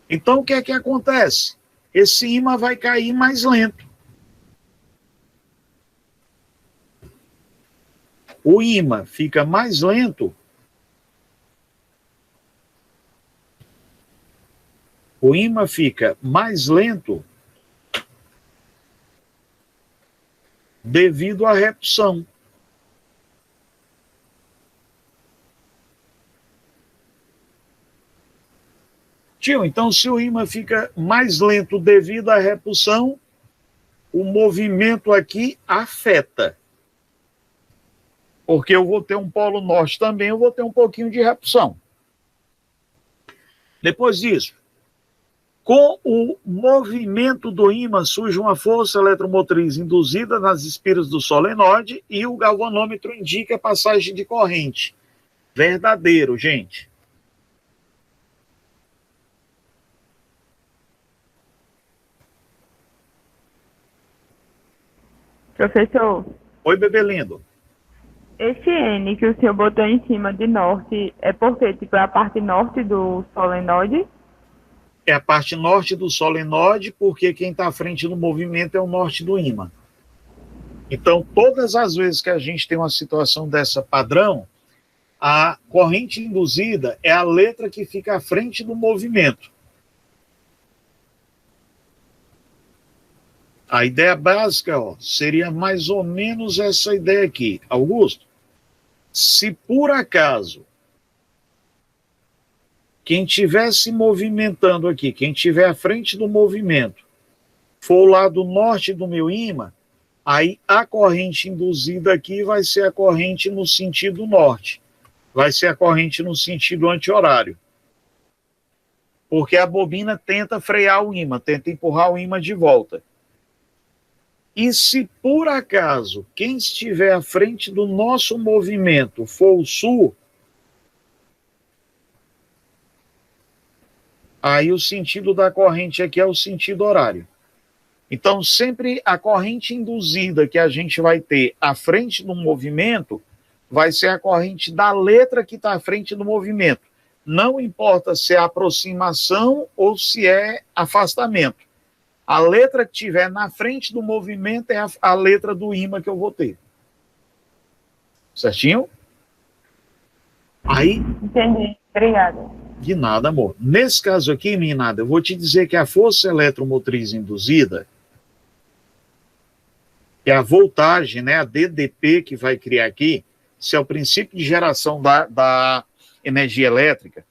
S2: Então, o que é que acontece? Esse ímã vai cair mais lento. O ímã fica mais lento. O ímã fica mais lento devido à repulsão. Tio, então se o ímã fica mais lento devido à repulsão, o movimento aqui afeta. Porque eu vou ter um polo norte também, eu vou ter um pouquinho de repulsão. Depois disso, com o movimento do ímã surge uma força eletromotriz induzida nas espiras do solenoide e o galvanômetro indica a passagem de corrente. Verdadeiro, gente.
S4: Professor,
S2: Oi, bebê lindo.
S4: esse N que o senhor botou em cima de norte é porque, tipo, é a parte norte do solenoide?
S2: É a parte norte do solenoide, porque quem está à frente do movimento é o norte do ímã. Então, todas as vezes que a gente tem uma situação dessa padrão, a corrente induzida é a letra que fica à frente do movimento. A ideia básica, seria mais ou menos essa ideia aqui. Augusto, se por acaso quem estiver se movimentando aqui, quem estiver à frente do movimento, for o lado norte do meu ímã, Aí a corrente induzida aqui vai ser a corrente no sentido norte. Vai ser a corrente no sentido anti-horário. Porque a bobina tenta frear o ímã, tenta empurrar o ímã de volta. E se por acaso quem estiver à frente do nosso movimento for o sul, aí o sentido da corrente aqui é o sentido horário. Então, sempre a corrente induzida que a gente vai ter à frente do movimento vai ser a corrente da letra que está à frente do movimento. Não importa se é aproximação ou se é afastamento. A letra que tiver na frente do movimento é a letra do ímã que eu vou ter. Certinho? Aí...
S4: Entendi. Obrigada.
S2: De nada, amor. Nesse caso aqui, meninada, eu vou te dizer que a força eletromotriz induzida, que é a voltagem, né, a DDP que vai criar aqui, se é o princípio de geração da energia elétrica,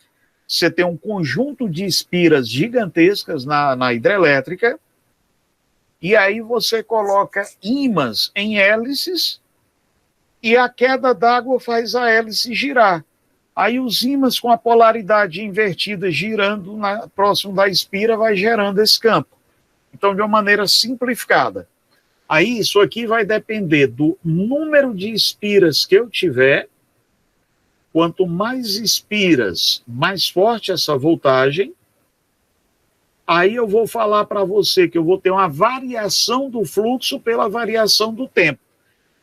S2: você tem um conjunto de espiras gigantescas na hidrelétrica, e aí você coloca ímãs em hélices, e a queda d'água faz a hélice girar. Aí os ímãs com a polaridade invertida girando próximo da espira vai gerando esse campo. Então, de uma maneira simplificada. Aí, isso aqui vai depender do número de espiras que eu tiver. Quanto mais espiras, mais forte essa voltagem. Aí eu vou falar para você que eu vou ter uma variação do fluxo pela variação do tempo.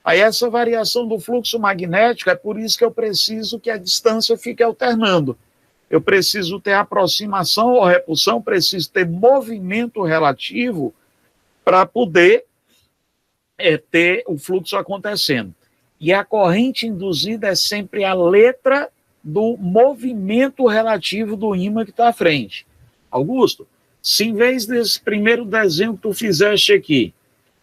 S2: Aí essa variação do fluxo magnético, é por isso que eu preciso que a distância fique alternando. Eu preciso ter aproximação ou repulsão, preciso ter movimento relativo para poder ter o fluxo acontecendo. E a corrente induzida é sempre a letra do movimento relativo do ímã que está à frente. Augusto, se em vez desse primeiro desenho que tu fizeste aqui,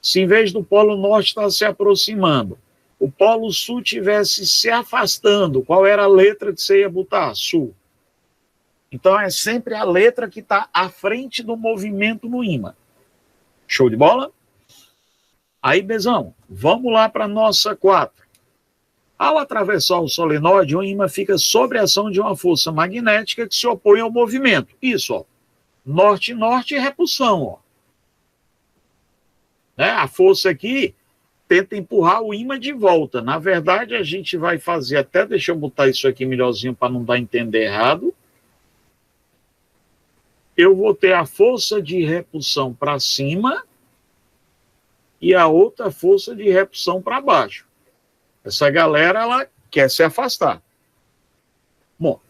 S2: se em vez do Polo Norte estar se aproximando, o Polo Sul estivesse se afastando, qual era a letra que você ia botar? Sul. Então é sempre a letra que está à frente do movimento no ímã. Show de bola? Aí, Bezão, vamos lá para a nossa 4. Ao atravessar o solenoide, o ímã fica sob a ação de uma força magnética que se opõe ao movimento. Isso, ó. Norte-norte e repulsão, ó. Né? A força aqui tenta empurrar o ímã de volta. Na verdade, a gente vai fazer até... Deixa eu botar isso aqui melhorzinho para não dar a entender errado. Eu vou ter a força de repulsão para cima e a outra força de repulsão para baixo. Essa galera, ela quer se afastar. Bom,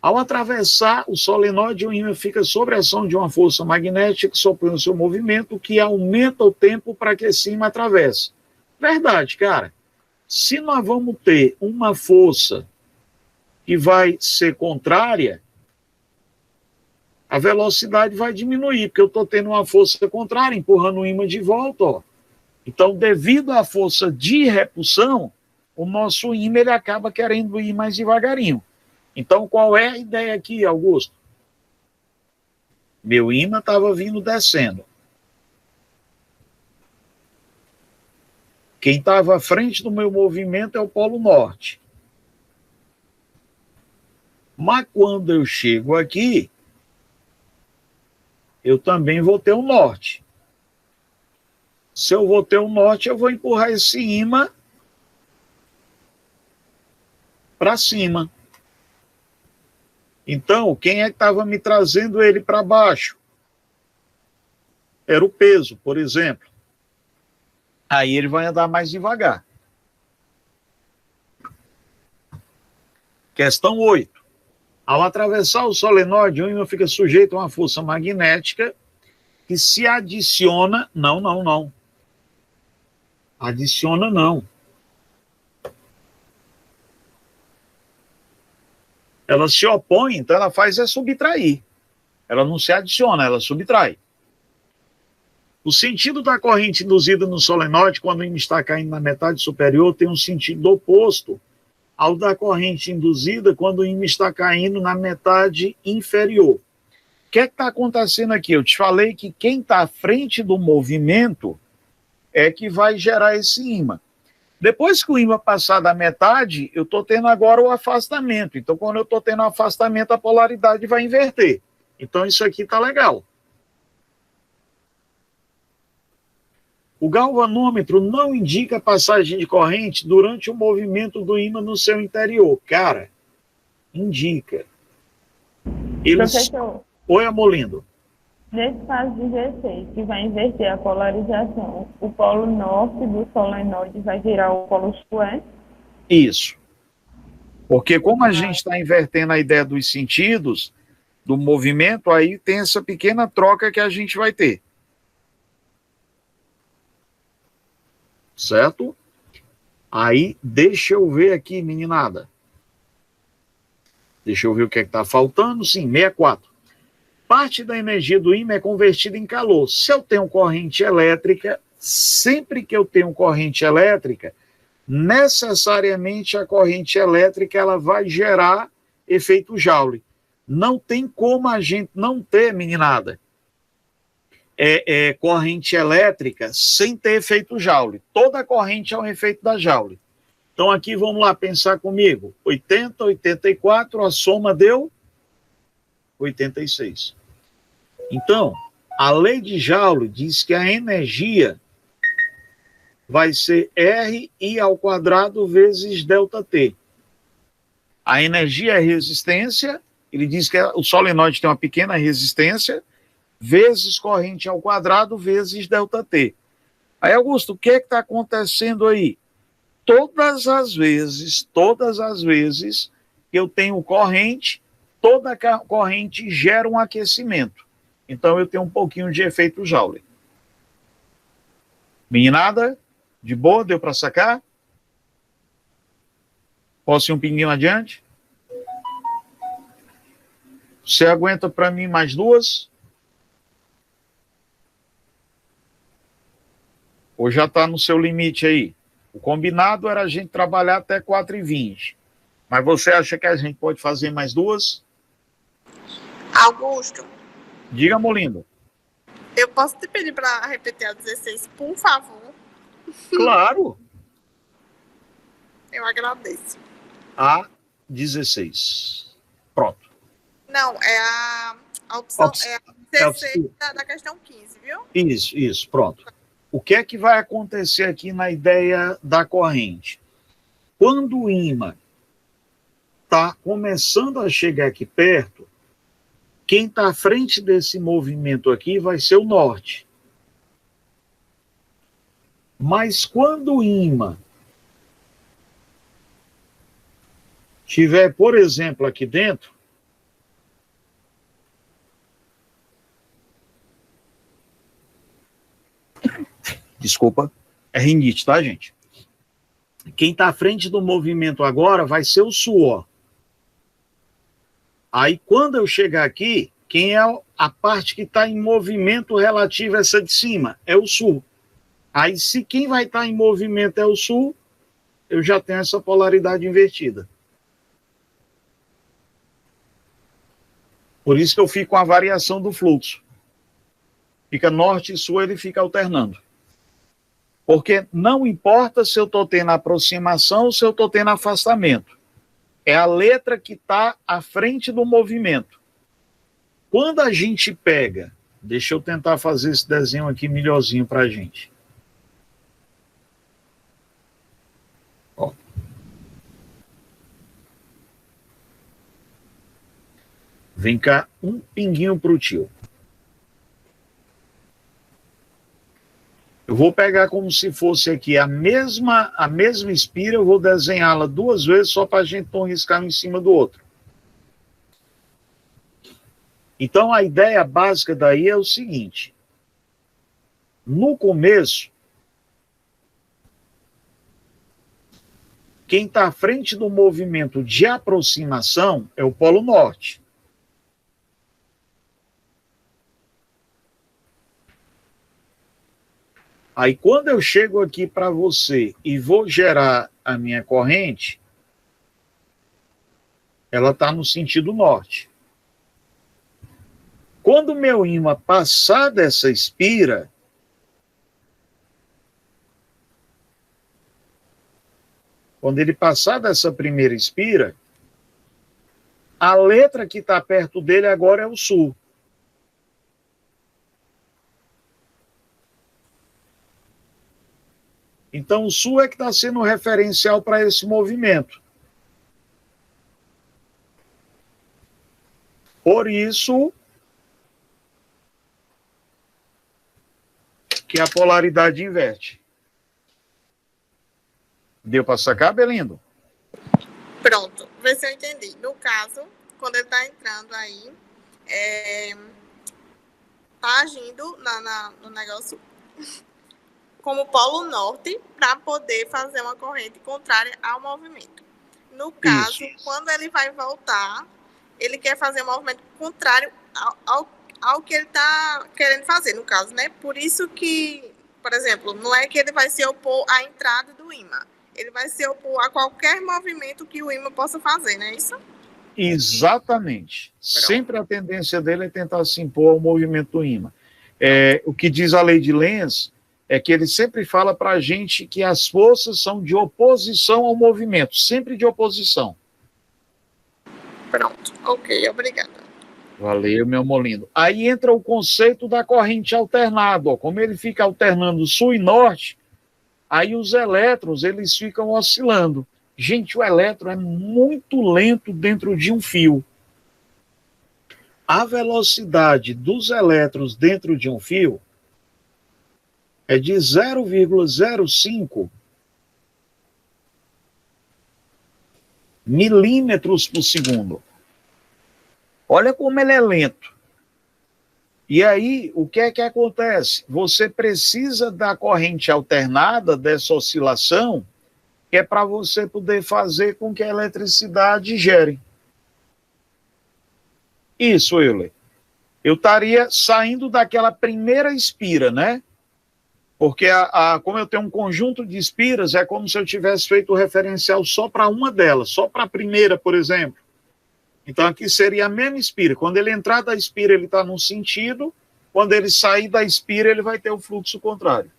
S2: ao atravessar o solenoide, o ímã fica sob a ação de uma força magnética que sopra no seu movimento, que aumenta o tempo para que esse ímã atravesse. Verdade, cara. Se nós vamos ter uma força que vai ser contrária, a velocidade vai diminuir, porque eu estou tendo uma força contrária, empurrando o ímã de volta, ó. Então, devido à força de repulsão, o nosso ímã ele acaba querendo ir mais devagarinho. Então, qual é a ideia aqui, Augusto? Meu ímã estava vindo descendo. Quem estava à frente do meu movimento é o Polo Norte. Mas quando eu chego aqui, eu também vou ter o Norte. Se eu vou ter o Norte, eu vou empurrar esse ímã para cima. Então, quem é que estava me trazendo ele para baixo? Era o peso, por exemplo. Aí ele vai andar mais devagar. Questão 8. Ao atravessar o solenoide, o ímã fica sujeito a uma força magnética que se adiciona... Não. Adiciona não. Ela se opõe, então ela faz é subtrair. Ela não se adiciona, ela subtrai. O sentido da corrente induzida no solenoide, quando o ímã está caindo na metade superior, tem um sentido oposto ao da corrente induzida quando o ímã está caindo na metade inferior. O que é que está acontecendo aqui? Eu te falei que quem está à frente do movimento é que vai gerar esse ímã. Depois que o ímã passar da metade, eu estou tendo agora o afastamento. Então, quando eu estou tendo o afastamento, a polaridade vai inverter. Então, isso aqui está legal. O galvanômetro não indica passagem de corrente durante o movimento do ímã no seu interior. Cara, indica.
S4: Professor,
S2: Oi, amor lindo.
S4: nesse caso 16, que vai inverter a polarização, o polo norte do solenoide vai virar o polo sul, é?
S2: Isso. Porque como a gente está invertendo a ideia dos sentidos, do movimento, aí tem essa pequena troca que a gente vai ter. Certo? Aí, deixa eu ver aqui, meninada. Deixa eu ver o que é que está faltando. Sim, 64. Parte da energia do ímã é convertida em calor. Se eu tenho corrente elétrica, sempre que eu tenho corrente elétrica, necessariamente a corrente elétrica ela vai gerar efeito Joule. Não tem como a gente não ter, meninada, corrente elétrica sem ter efeito Joule. Toda corrente é um efeito da Joule. Então aqui vamos lá pensar comigo. 80, 84, a soma deu 86. Então, a lei de Joule diz que a energia vai ser RI² vezes ΔT. A energia é resistência, ele diz que o solenoide tem uma pequena resistência, vezes corrente ao quadrado, vezes ΔT. Aí, Augusto, o que está acontecendo aí? Todas as vezes que eu tenho corrente, toda corrente gera um aquecimento. Então, eu tenho um pouquinho de efeito Joule. Meninada, de boa, deu para sacar? Posso ir um pinguinho adiante? Você aguenta para mim mais duas? Ou já está no seu limite aí? O combinado era a gente trabalhar até 4h20. Mas você acha que a gente pode fazer mais duas?
S3: Augusto,
S2: Diga, Molindo.
S3: eu posso te pedir para repetir a 16, por favor?
S2: Claro.
S3: Eu agradeço.
S2: A 16. Pronto.
S3: Não, é a opção, é a 16 da questão 15, viu?
S2: Isso, pronto. O que é que vai acontecer aqui na ideia da corrente? Quando o ímã está começando a chegar aqui perto, quem está à frente desse movimento aqui vai ser o norte. Mas quando o ímã estiver, por exemplo, aqui dentro, desculpa, é rinite, tá, gente? Quem está à frente do movimento agora vai ser o sul, ó. Aí, quando eu chegar aqui, quem é a parte que está em movimento relativo a essa de cima? É o sul. Aí, se quem vai estar em movimento é o sul, eu já tenho essa polaridade invertida. Por isso que eu fico com a variação do fluxo. Fica norte e sul, ele fica alternando. Porque não importa se eu estou tendo aproximação ou se eu estou tendo afastamento. É a letra que está à frente do movimento. Quando a gente pega... Deixa eu tentar fazer esse desenho aqui melhorzinho para a gente. Ó. Vem cá, um pinguinho para o tio. Eu vou pegar como se fosse aqui a mesma espira, eu vou desenhá-la duas vezes só para a gente não riscar um em cima do outro. Então, a ideia básica daí é o seguinte. No começo, quem está à frente do movimento de aproximação é o Polo Norte. Aí, quando eu chego aqui para você e vou gerar a minha corrente, ela está no sentido norte. Quando o meu ímã passar dessa espira, Quando ele passar dessa primeira espira, a letra que está perto dele agora é o sul. Então, o sul é que está sendo referencial para esse movimento. Por isso que a polaridade inverte. Deu para sacar, Belindo?
S3: Pronto, vê se eu entendi. No caso, quando ele está entrando aí, está agindo no negócio como polo norte para poder fazer uma corrente contrária ao movimento. No caso, quando ele vai voltar, ele quer fazer um movimento contrário ao que ele está querendo fazer, no caso, né? Por isso que, por exemplo, não é que ele vai se opor à entrada do ímã. Ele vai se opor a qualquer movimento que o ímã possa fazer, não é isso?
S2: Exatamente. Sempre a tendência dele é tentar se impor ao movimento do ímã. O que diz a lei de Lenz é que ele sempre fala para a gente que as forças são de oposição ao movimento, sempre de oposição.
S3: Pronto, ok, obrigada.
S2: Valeu, meu molindo. Aí entra o conceito da corrente alternada. Ó. Como ele fica alternando sul e norte, aí os elétrons, eles ficam oscilando. Gente, o elétron é muito lento dentro de um fio. A velocidade dos elétrons dentro de um fio é de 0,05 milímetros por segundo. Olha como ele é lento. E aí, o que é que acontece? Você precisa da corrente alternada, dessa oscilação, que é para você poder fazer com que a eletricidade gere. Isso, Euler. Eu estaria saindo daquela primeira espira, né? Porque, como eu tenho um conjunto de espiras, é como se eu tivesse feito o referencial só para uma delas, só para a primeira, por exemplo. Então, aqui seria a mesma espira. Quando ele entrar da espira, ele está num sentido. Quando ele sair da espira, ele vai ter o fluxo contrário.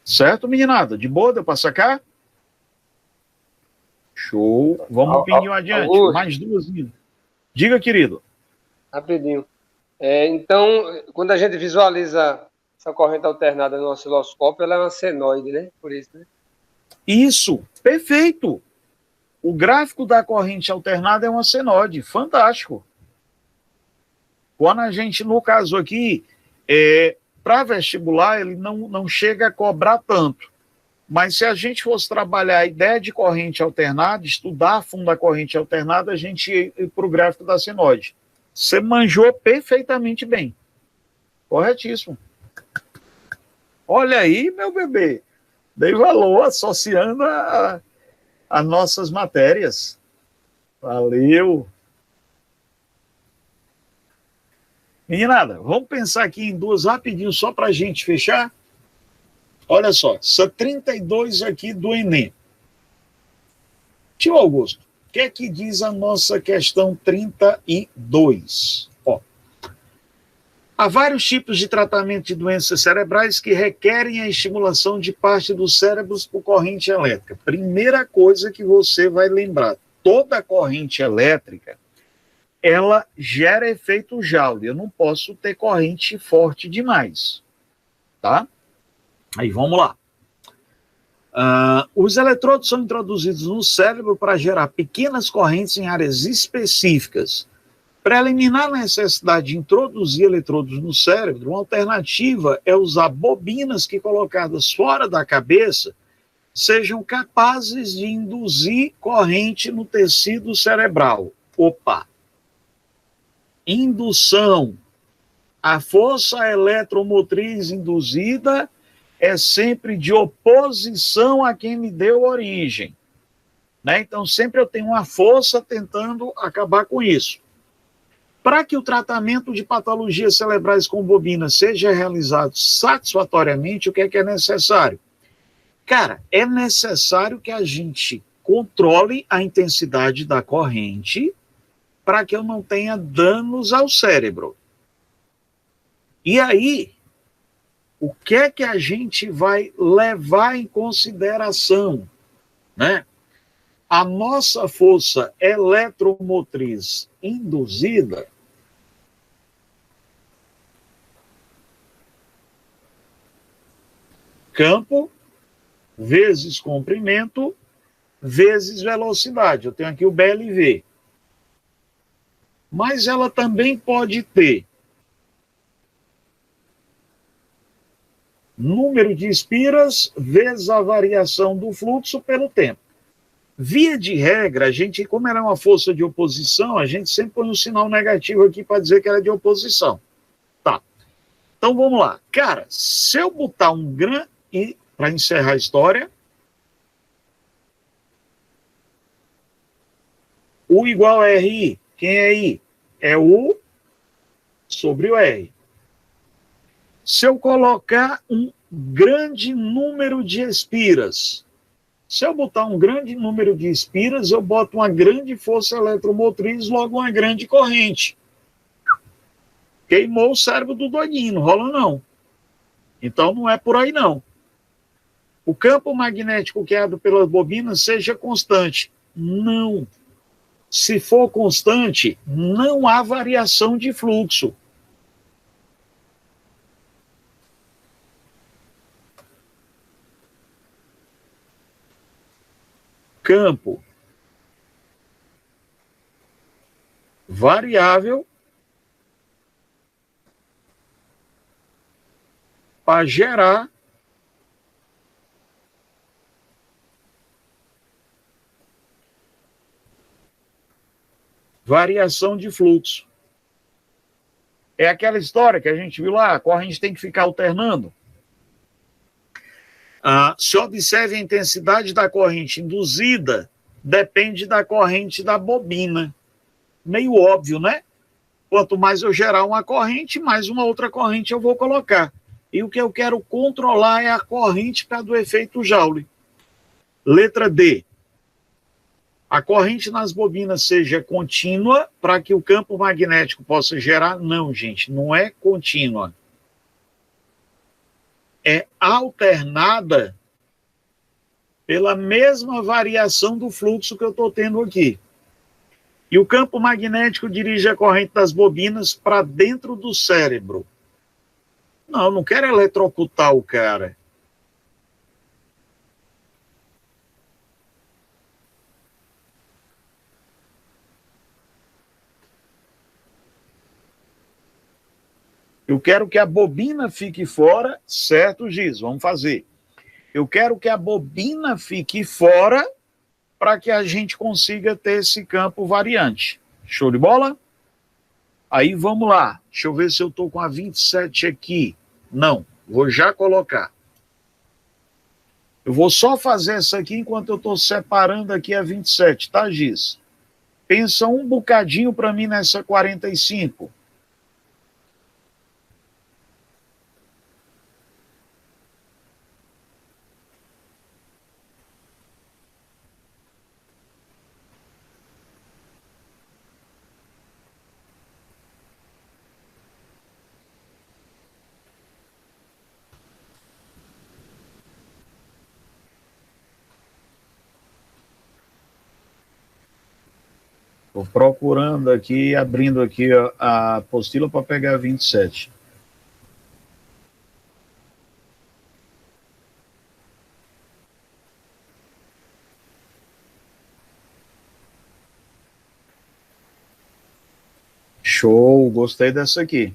S2: Certo, meninada? De boa, deu para sacar? Show. Vamos um pouquinho adiante.
S5: Augusto.
S2: Mais duas. Diga, querido.
S5: Rapidinho. Então, quando a gente visualiza essa corrente alternada no osciloscópio, ela é uma senoide, né? Por isso, né?
S2: Isso, perfeito. O gráfico da corrente alternada é uma senoide, fantástico. Quando a gente, no caso aqui, para vestibular, ele não chega a cobrar tanto. Mas se a gente fosse trabalhar a ideia de corrente alternada, estudar a fundo a corrente alternada, a gente ia para o gráfico da senoide. Você manjou perfeitamente bem. Corretíssimo. Olha aí, meu bebê. Dei valor associando a nossas matérias. Valeu. Meninada, vamos pensar aqui em duas rapidinho só para a gente fechar. Olha só, essa 32 aqui do Enem. Tio Augusto, o que é que diz a nossa questão 32? Ó, há vários tipos de tratamento de doenças cerebrais que requerem a estimulação de parte dos cérebros por corrente elétrica. Primeira coisa que você vai lembrar, toda corrente elétrica, ela gera efeito Joule. Eu não posso ter corrente forte demais, tá? Aí, vamos lá. Os eletrodos são introduzidos no cérebro para gerar pequenas correntes em áreas específicas. Para eliminar a necessidade de introduzir eletrodos no cérebro, uma alternativa é usar bobinas que, colocadas fora da cabeça, sejam capazes de induzir corrente no tecido cerebral. Opa! Indução. A força eletromotriz induzida é sempre de oposição a quem me deu origem. Né? Então, sempre eu tenho uma força tentando acabar com isso. Para que o tratamento de patologias cerebrais com bobina seja realizado satisfatoriamente, o que é necessário? Cara, é necessário que a gente controle a intensidade da corrente para que eu não tenha danos ao cérebro. E aí, o que é que a gente vai levar em consideração, né? A nossa força eletromotriz induzida campo vezes comprimento vezes velocidade. Eu tenho aqui o BLV. Mas ela também pode ter número de espiras vezes a variação do fluxo pelo tempo. Via de regra, a gente, como ela é uma força de oposição, a gente sempre põe um sinal negativo aqui para dizer que ela é de oposição. Tá. Então vamos lá. Cara, se eu botar um grande, para encerrar a história, U igual a RI, quem é I? É U sobre o R. Se eu colocar um grande número de espiras, se eu botar um grande número de espiras, eu boto uma grande força eletromotriz, logo uma grande corrente. Queimou o cérebro do doidinho, não rola não. Então não é por aí não. O campo magnético criado pelas bobinas seja constante. Não. Se for constante, não há variação de fluxo. Campo variável para gerar variação de fluxo. É aquela história que a gente viu lá, a corrente tem que ficar alternando. Se observe a intensidade da corrente induzida, depende da corrente da bobina. Meio óbvio, né? Quanto mais eu gerar uma corrente, mais uma outra corrente eu vou colocar. E o que eu quero controlar é a corrente para do efeito Joule. Letra D. A corrente nas bobinas seja contínua para que o campo magnético possa gerar? Não, gente, não é contínua. É alternada pela mesma variação do fluxo que eu estou tendo aqui. E o campo magnético dirige a corrente das bobinas para dentro do cérebro. Não, eu não quero eletrocutar o cara. Eu quero que a bobina fique fora, certo, Giz? Vamos fazer. Eu quero que a bobina fique fora para que a gente consiga ter esse campo variante. Show de bola? Aí vamos lá. Deixa eu ver se eu estou com a 27 aqui. Não, vou já colocar. Eu vou só fazer essa aqui enquanto eu estou separando aqui a 27, tá, Giz? Pensa um bocadinho para mim nessa 45. Estou procurando aqui, abrindo aqui a apostila para pegar 27. Show, gostei dessa aqui.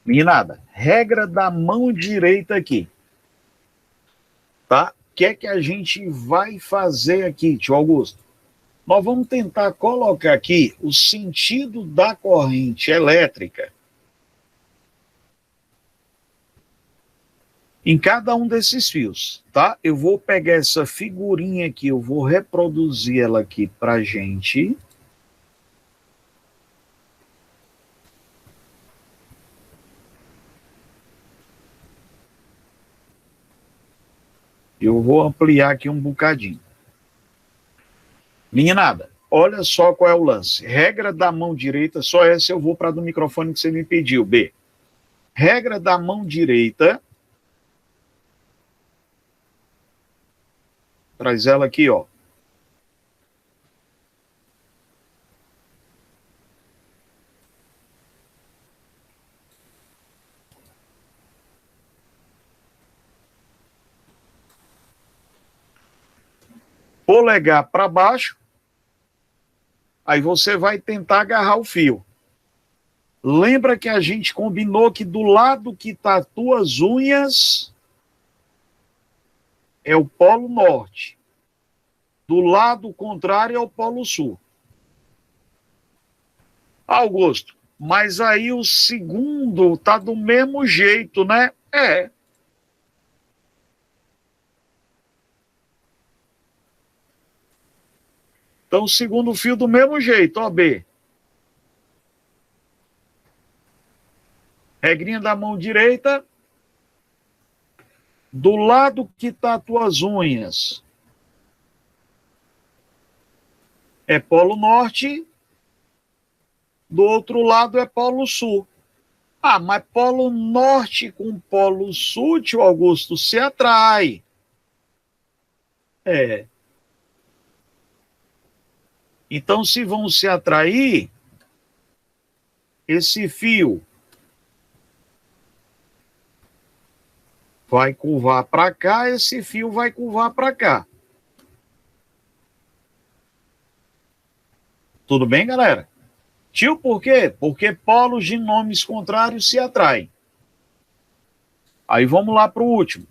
S2: Meninada, regra da mão direita aqui. Tá? O que é que a gente vai fazer aqui, tio Augusto? Nós vamos tentar colocar aqui o sentido da corrente elétrica em cada um desses fios, tá? Eu vou pegar essa figurinha aqui, eu vou reproduzir ela aqui pra gente. Eu vou ampliar aqui um bocadinho. Meninada, olha só qual é o lance. Regra da mão direita, só essa eu vou para do microfone que você me pediu, B. Regra da mão direita. Traz ela aqui, ó. Polegar para baixo. Aí você vai tentar agarrar o fio. Lembra que a gente combinou que do lado que tá as tuas unhas é o polo norte. Do lado contrário é o polo sul. Augusto, mas aí o segundo tá do mesmo jeito, né? É. Então, o segundo fio do mesmo jeito, ó, B. Regrinha da mão direita. Do lado que tá as tuas unhas é polo norte. Do outro lado é polo sul. Ah, mas polo norte com polo sul, tio Augusto, se atrai. É. Então, se vão se atrair, esse fio vai curvar para cá, esse fio vai curvar para cá. Tudo bem, galera? Tio, por quê? Porque polos de nomes contrários se atraem. Aí vamos lá para o último.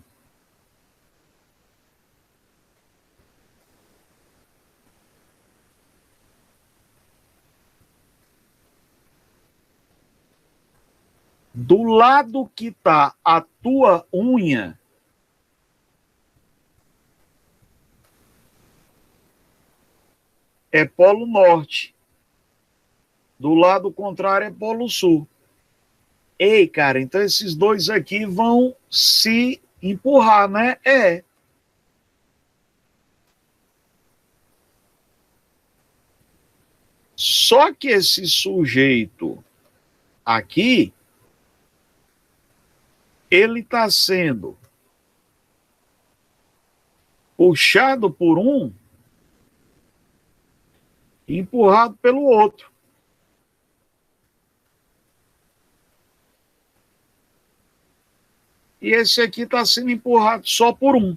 S2: Do lado que tá a tua unha, é polo norte. Do lado contrário é polo sul. Ei, cara, então esses dois aqui vão se empurrar, né? É. Só que esse sujeito aqui, ele está sendo puxado por um e empurrado pelo outro. E esse aqui está sendo empurrado só por um.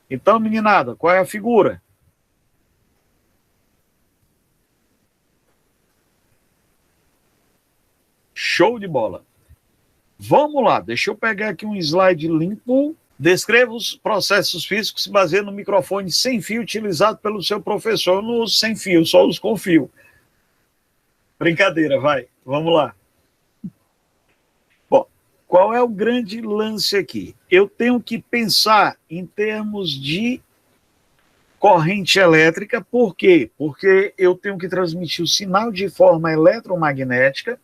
S2: Então, meninada, qual é a figura? Show de bola. Vamos lá, deixa eu pegar aqui um slide limpo. Descreva os processos físicos se baseando no microfone sem fio utilizado pelo seu professor no sem fio, só os com fio. Brincadeira, vai. Vamos lá. Bom, qual é o grande lance aqui? Eu tenho que pensar em termos de corrente elétrica. Por quê? Porque eu tenho que transmitir o sinal de forma eletromagnética.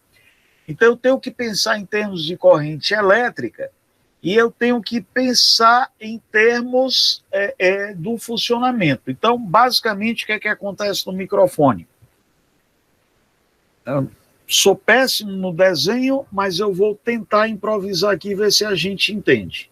S2: Então, eu tenho que pensar em termos de corrente elétrica e eu tenho que pensar em termos do funcionamento. Então, basicamente, o que acontece no microfone? Eu sou péssimo no desenho, mas eu vou tentar improvisar aqui e ver se a gente entende.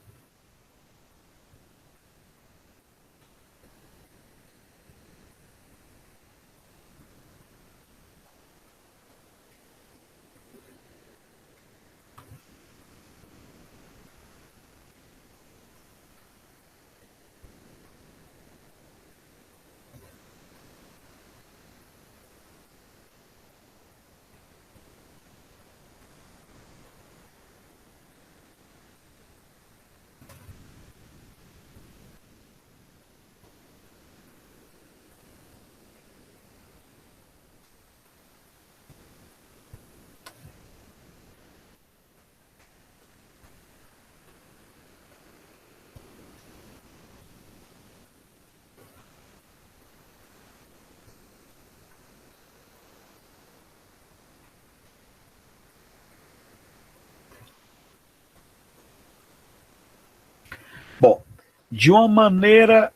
S2: Bom, de uma maneira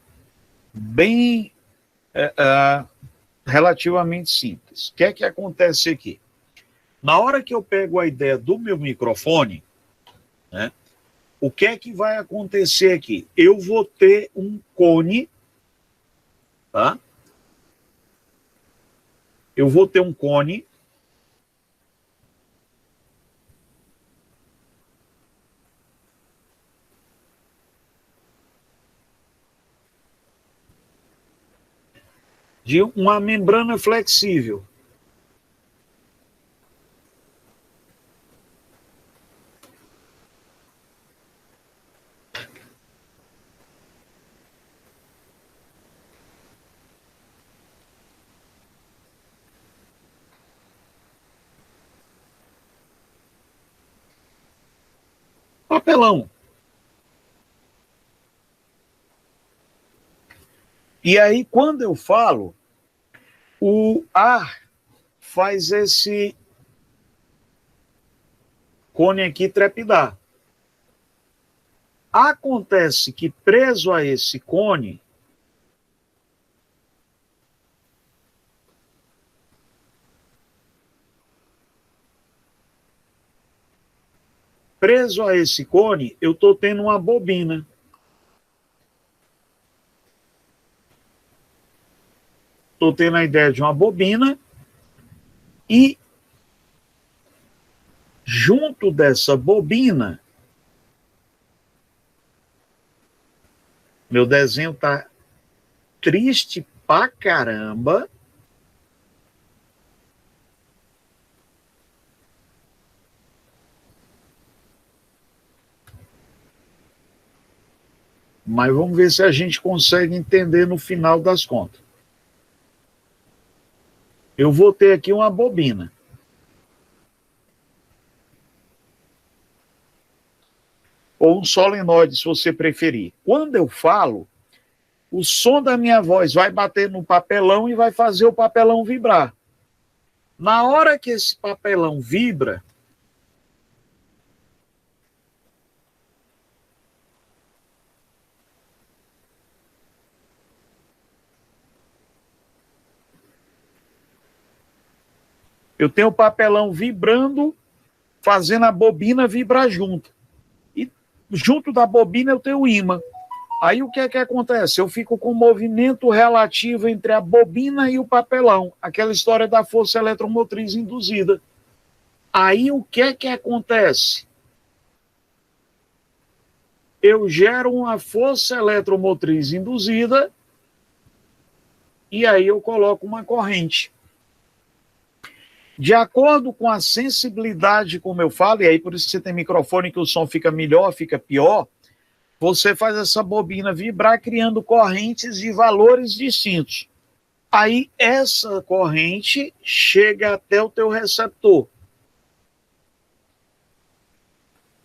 S2: bem relativamente simples. O que é que acontece aqui? Na hora que eu pego a ideia do meu microfone, né, o que é que vai acontecer aqui? Eu vou ter um cone, tá? Eu vou ter um cone de uma membrana flexível. Papelão. E aí, quando eu falo, o ar faz esse cone aqui trepidar. Acontece que preso a esse cone, eu estou tendo uma bobina. Estou tendo a ideia de uma bobina e junto dessa bobina, meu desenho tá triste pra caramba. Mas vamos ver se a gente consegue entender no final das contas. Eu vou ter aqui uma bobina. Ou um solenoide, se você preferir. Quando eu falo, o som da minha voz vai bater no papelão e vai fazer o papelão vibrar. Na hora que esse papelão vibra, eu tenho o papelão vibrando, fazendo a bobina vibrar junto. E junto da bobina eu tenho o ímã. Aí o que é que acontece? Eu fico com um movimento relativo entre a bobina e o papelão. Aquela história da força eletromotriz induzida. Aí o que é que acontece? Eu gero uma força eletromotriz induzida e aí eu coloco uma corrente. De acordo com a sensibilidade, como eu falo, e aí por isso que você tem microfone que o som fica melhor, fica pior, você faz essa bobina vibrar criando correntes de valores distintos. Aí essa corrente chega até o teu receptor.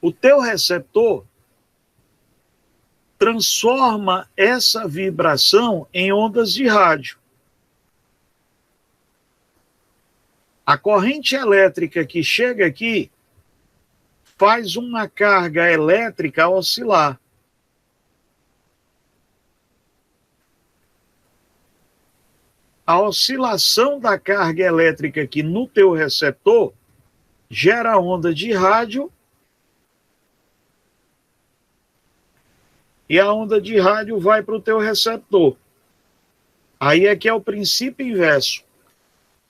S2: O teu receptor transforma essa vibração em ondas de rádio. A corrente elétrica que chega aqui faz uma carga elétrica oscilar. A oscilação da carga elétrica aqui no teu receptor gera onda de rádio e a onda de rádio vai para o teu receptor. Aí é que é o princípio inverso.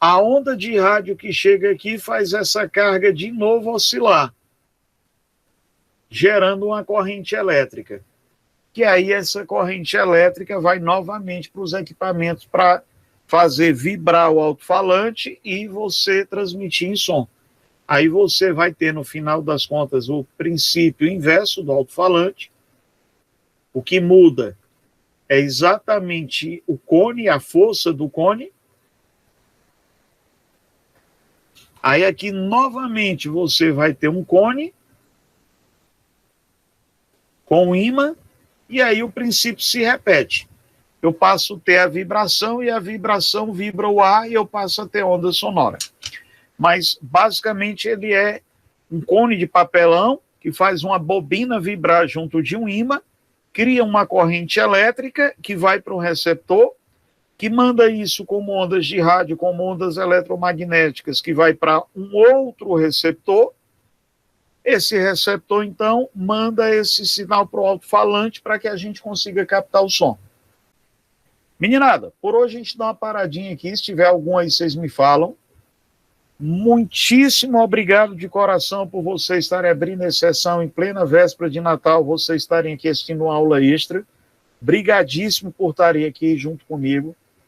S2: A onda de rádio que chega aqui faz essa carga de novo oscilar, gerando uma corrente elétrica. Que aí essa corrente elétrica vai novamente para os equipamentos para fazer vibrar o alto-falante e você transmitir em som. Aí você vai ter, no final das contas, o princípio inverso do alto-falante. O que muda é exatamente o cone, a força do cone. Aí aqui, novamente, você vai ter um cone com um ímã, e aí o princípio se repete. Eu passo a ter a vibração, e a vibração vibra o ar, e eu passo a ter onda sonora. Mas, basicamente, ele é um cone de papelão, que faz uma bobina vibrar junto de um ímã, cria uma corrente elétrica que vai para o receptor, que manda isso como ondas de rádio, como ondas eletromagnéticas, que vai para um outro receptor. Esse receptor, então, manda esse sinal para o alto-falante para que a gente consiga captar o som. Meninada, por hoje a gente dá uma paradinha aqui. Se tiver algum aí, vocês me falam. Muitíssimo obrigado de coração por vocês estarem abrindo a sessão em plena véspera de Natal, vocês estarem aqui assistindo uma aula extra. Brigadíssimo por estarem aqui junto comigo.